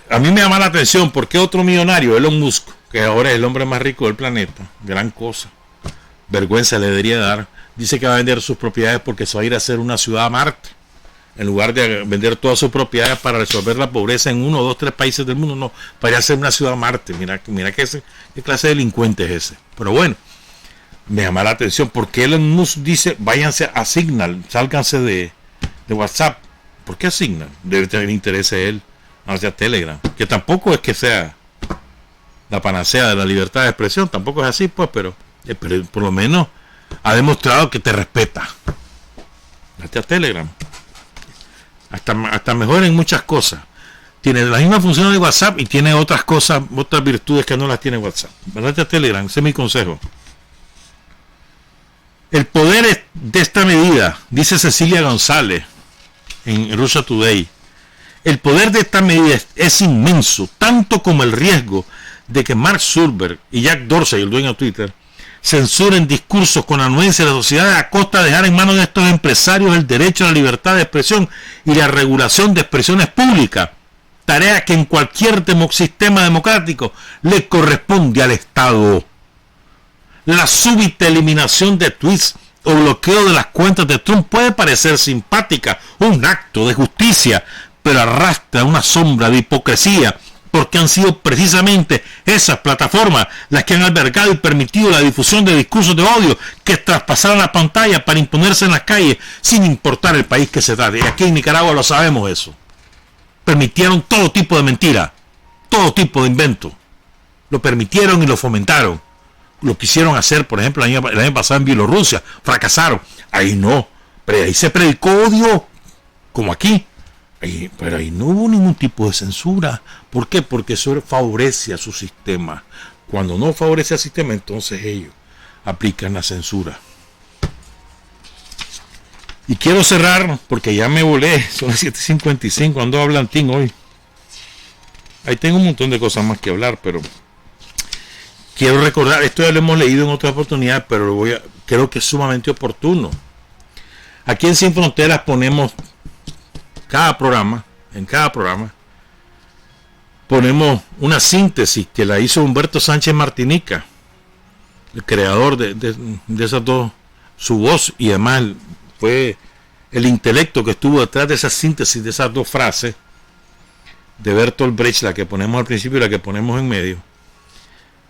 A mí me llama la atención porque otro millonario, Elon Musk, que ahora es el hombre más rico del planeta, gran cosa, vergüenza le debería dar, dice que va a vender sus propiedades porque se va a ir a hacer una ciudad a Marte. En lugar de vender todas sus propiedades para resolver la pobreza en 1, 2, 3 países del mundo, no, para ir a hacer una ciudad a Marte. Mira qué clase de delincuente es ese. Pero bueno, me llama la atención porque Elon Musk dice, váyanse a Signal, sálganse de WhatsApp. ¿Por qué a Signal? Debe tener interés él hacia Telegram, que tampoco es que sea la panacea de la libertad de expresión, tampoco es así, pues, pero por lo menos ha demostrado que te respeta. Hacia Telegram. Hasta mejor en muchas cosas. Tiene las mismas funciones de WhatsApp y tiene otras cosas, otras virtudes que no las tiene WhatsApp. ¿Verdad? A Telegram, ese es mi consejo. El poder de esta medida, dice Cecilia González en Russia Today, el poder de esta medida es inmenso, tanto como el riesgo de que Mark Zuckerberg y Jack Dorsey, el dueño de Twitter, censuren discursos con anuencia de la sociedad a costa de dejar en manos de estos empresarios el derecho a la libertad de expresión y la regulación de expresiones públicas, tarea que en cualquier sistema democrático le corresponde al Estado. La súbita eliminación de tweets o bloqueo de las cuentas de Trump puede parecer simpática, un acto de justicia, pero arrastra una sombra de hipocresía, porque han sido precisamente esas plataformas las que han albergado y permitido la difusión de discursos de odio que traspasaron la pantalla para imponerse en las calles sin importar el país que se trate. Y aquí en Nicaragua lo sabemos eso. Permitieron todo tipo de mentira, todo tipo de invento. Lo permitieron y lo fomentaron. Lo quisieron hacer, por ejemplo, el año pasado en Bielorrusia. Fracasaron. Ahí no. Pero ahí se predicó odio, como aquí. Pero ahí no hubo ningún tipo de censura. ¿Por qué? Porque eso favorece a su sistema. Cuando no favorece al sistema, entonces ellos aplican la censura. Y quiero cerrar, porque ya me volé, son las 7:55, ando hablantín hoy. Ahí tengo un montón de cosas más que hablar, pero quiero recordar, esto ya lo hemos leído en otra oportunidad, pero creo que es sumamente oportuno. Aquí en Sin Fronteras ponemos en cada programa ponemos una síntesis que la hizo Humberto Sánchez Martinica, el creador de esas dos, su voz, y además fue el intelecto que estuvo detrás de esa síntesis de esas dos frases de Bertolt Brecht, la que ponemos al principio y la que ponemos en medio,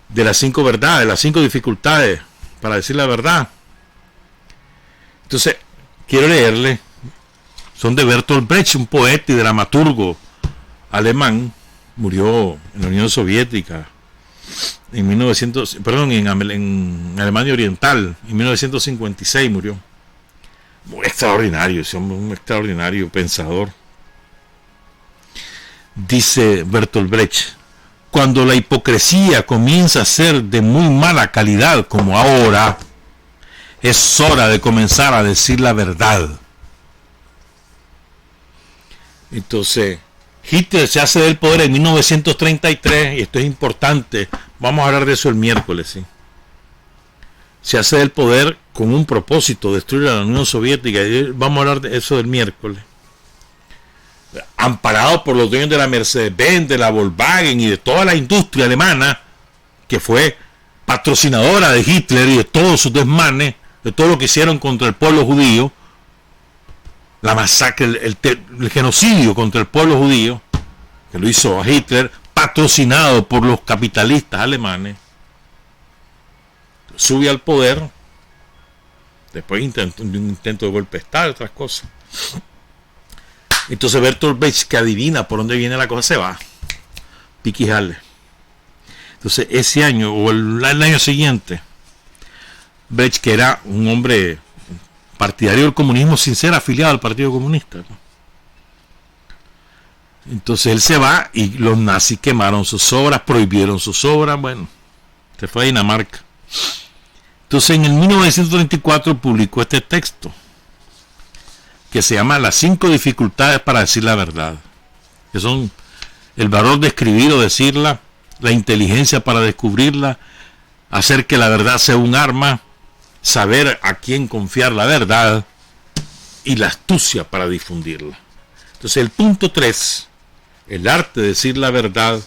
de las 5 verdades, las 5 dificultades para decir la verdad. Entonces quiero leerle. Son de Bertolt Brecht, un poeta y dramaturgo alemán. Murió en la Unión Soviética en Alemania Oriental en 1956 murió. Muy extraordinario, un extraordinario pensador. Dice Bertolt Brecht: cuando la hipocresía comienza a ser de muy mala calidad como ahora, es hora de comenzar a decir la verdad. Entonces, Hitler se hace del poder en 1933, y esto es importante, vamos a hablar de eso el miércoles, ¿sí? se hace del poder con un propósito, destruir a la Unión Soviética. Y vamos a hablar de eso del miércoles. Amparado por los dueños de la Mercedes-Benz, de la Volkswagen y de toda la industria alemana, que fue patrocinadora de Hitler y de todos sus desmanes, de todo lo que hicieron contra el pueblo judío, la masacre, el genocidio contra el pueblo judío, que lo hizo a Hitler, patrocinado por los capitalistas alemanes, sube al poder, después de un intento de golpe de Estado y otras cosas. Entonces Bertolt Brecht, que adivina por dónde viene la cosa, se va, piquijale. Entonces ese año o el año siguiente, Brecht, que era un hombre partidario del comunismo sin ser afiliado al Partido Comunista, ¿no? Entonces él se va y los nazis quemaron sus obras, prohibieron sus obras, bueno, se fue a Dinamarca. Entonces en el 1934 publicó este texto que se llama Las 5 dificultades para decir la verdad, que son el valor de escribir o decirla, la inteligencia para descubrirla, hacer que la verdad sea un arma, saber a quién confiar la verdad y la astucia para difundirla. Entonces el punto 3, el arte de decir la verdad,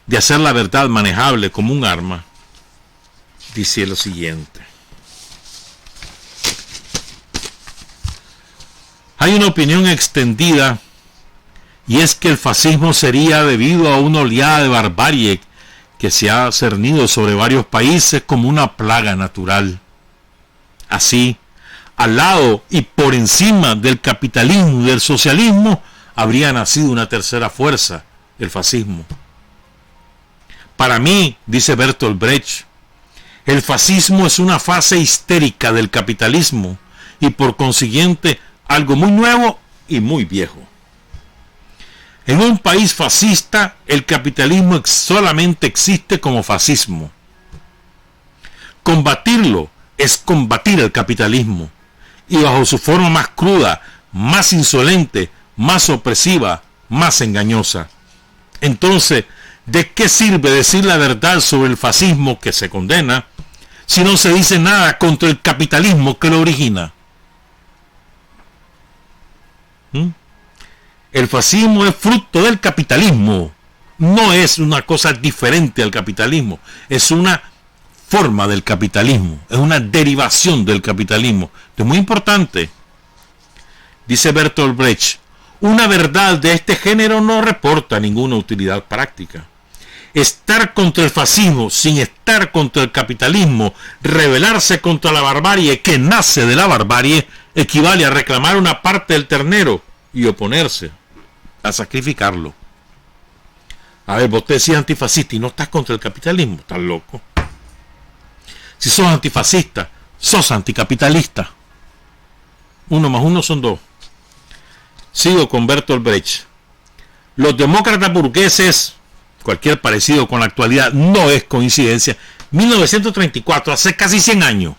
de hacer la verdad manejable como un arma, dice lo siguiente. Hay una opinión extendida, y es que el fascismo sería debido a una oleada de barbarie que se ha cernido sobre varios países como una plaga natural. Así, al lado y por encima del capitalismo y del socialismo, habría nacido una tercera fuerza, el fascismo. Para mí, dice Bertolt Brecht, el fascismo es una fase histérica del capitalismo y por consiguiente algo muy nuevo y muy viejo. En un país fascista, el capitalismo solamente existe como fascismo. Combatirlo es combatir el capitalismo, y bajo su forma más cruda, más insolente, más opresiva, más engañosa. Entonces, ¿de qué sirve decir la verdad sobre el fascismo que se condena si no se dice nada contra el capitalismo que lo origina? El fascismo es fruto del capitalismo, no es una cosa diferente al capitalismo, es una forma del capitalismo, es una derivación del capitalismo. Esto es muy importante. Dice Bertolt Brecht, una verdad de este género no reporta ninguna utilidad práctica. Estar contra el fascismo sin estar contra el capitalismo, rebelarse contra la barbarie que nace de la barbarie, equivale a reclamar una parte del ternero y oponerse a sacrificarlo. A ver, vos te decís antifascista y no estás contra el capitalismo, estás loco. Si sos antifascista, sos anticapitalista. 1 más 1 son 2. Sigo con Bertolt Brecht. Los demócratas burgueses, cualquier parecido con la actualidad no es coincidencia. 1934, hace casi 100 años.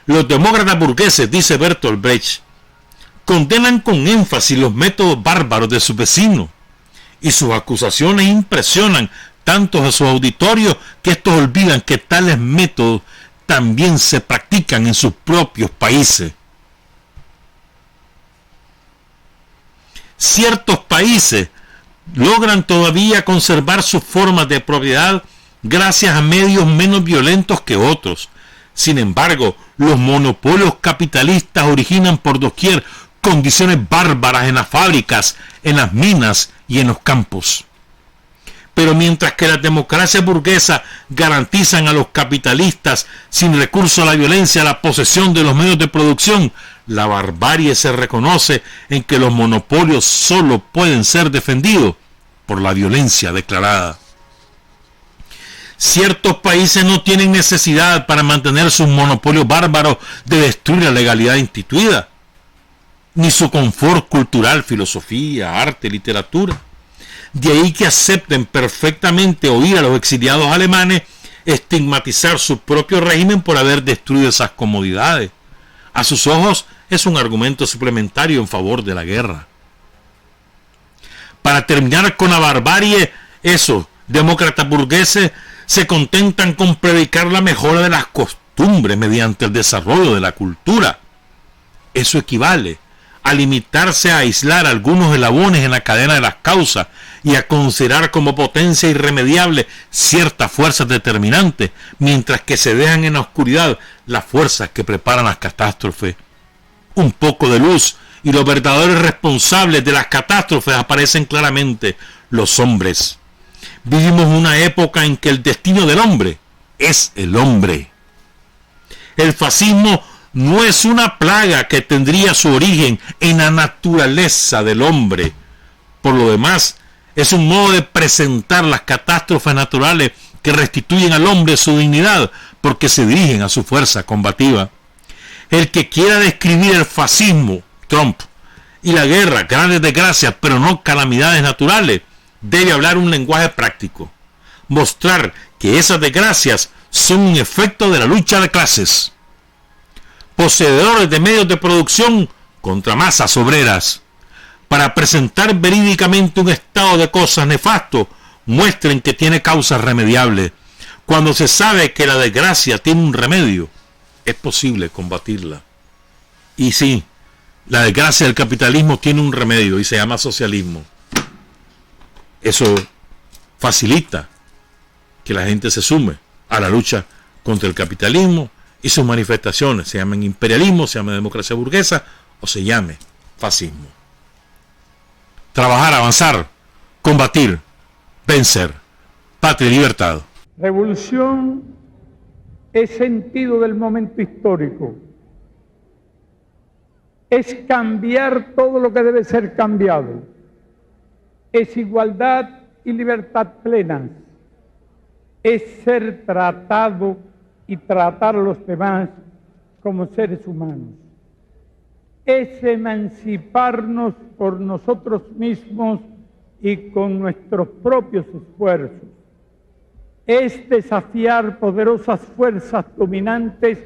Los demócratas burgueses, dice Bertolt Brecht, condenan con énfasis los métodos bárbaros de sus vecinos y sus acusaciones impresionan tanto a sus auditorios que estos olvidan que tales métodos también se practican en sus propios países. Ciertos países logran todavía conservar sus formas de propiedad gracias a medios menos violentos que otros. Sin embargo, los monopolios capitalistas originan por doquier condiciones bárbaras en las fábricas, en las minas y en los campos. Pero mientras que las democracias burguesas garantizan a los capitalistas sin recurso a la violencia la posesión de los medios de producción, la barbarie se reconoce en que los monopolios solo pueden ser defendidos por la violencia declarada. Ciertos países no tienen necesidad para mantener sus monopolios bárbaros de destruir la legalidad instituida, ni su confort cultural, filosofía, arte, literatura. De ahí que acepten perfectamente oír a los exiliados alemanes estigmatizar su propio régimen por haber destruido esas comodidades. A sus ojos es un argumento suplementario en favor de la guerra. Para terminar con la barbarie, esos demócratas burgueses se contentan con predicar la mejora de las costumbres mediante el desarrollo de la cultura. Eso equivale a limitarse a aislar algunos eslabones en la cadena de las causas y a considerar como potencia irremediable ciertas fuerzas determinantes, mientras que se dejan en la oscuridad las fuerzas que preparan las catástrofes. Un poco de luz y los verdaderos responsables de las catástrofes aparecen claramente: los hombres. Vivimos una época en que el destino del hombre es el hombre. El fascismo no es una plaga que tendría su origen en la naturaleza del hombre. Por lo demás, es un modo de presentar las catástrofes naturales que restituyen al hombre su dignidad porque se dirigen a su fuerza combativa. El que quiera describir el fascismo, Trump, y la guerra, grandes desgracias, pero no calamidades naturales, debe hablar un lenguaje práctico. Mostrar que esas desgracias son un efecto de la lucha de clases. Poseedores de medios de producción contra masas obreras. Para presentar verídicamente un estado de cosas nefasto, muestren que tiene causas remediables. Cuando se sabe que la desgracia tiene un remedio, es posible combatirla. Y sí, la desgracia del capitalismo tiene un remedio y se llama socialismo. Eso facilita que la gente se sume a la lucha contra el capitalismo y sus manifestaciones, se llamen imperialismo, se llame democracia burguesa o se llame fascismo. Trabajar, avanzar, combatir, vencer. Patria y libertad. Revolución es sentido del momento histórico. Es cambiar todo lo que debe ser cambiado. Es igualdad y libertad plenas. Es ser tratado y tratar a los demás como seres humanos. Es emanciparnos por nosotros mismos y con nuestros propios esfuerzos. Es desafiar poderosas fuerzas dominantes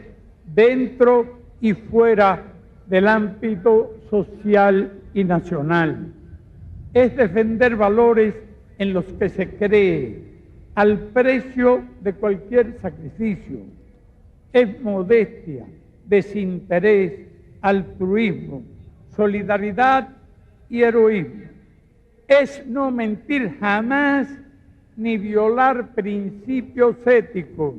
dentro y fuera del ámbito social y nacional. Es defender valores en los que se cree, al precio de cualquier sacrificio. Es modestia, desinterés, altruismo, solidaridad y heroísmo. Es no mentir jamás ni violar principios éticos.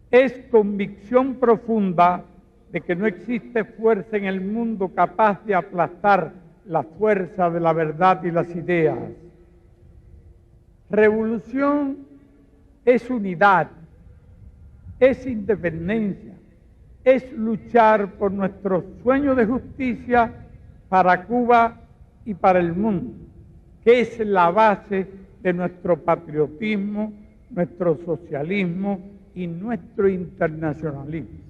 Es convicción profunda de que no existe fuerza en el mundo capaz de aplastar la fuerza de la verdad y las ideas. Revolución es unidad, es independencia, es luchar por nuestro sueño de justicia para Cuba y para el mundo, que es la base de nuestro patriotismo, nuestro socialismo y nuestro internacionalismo.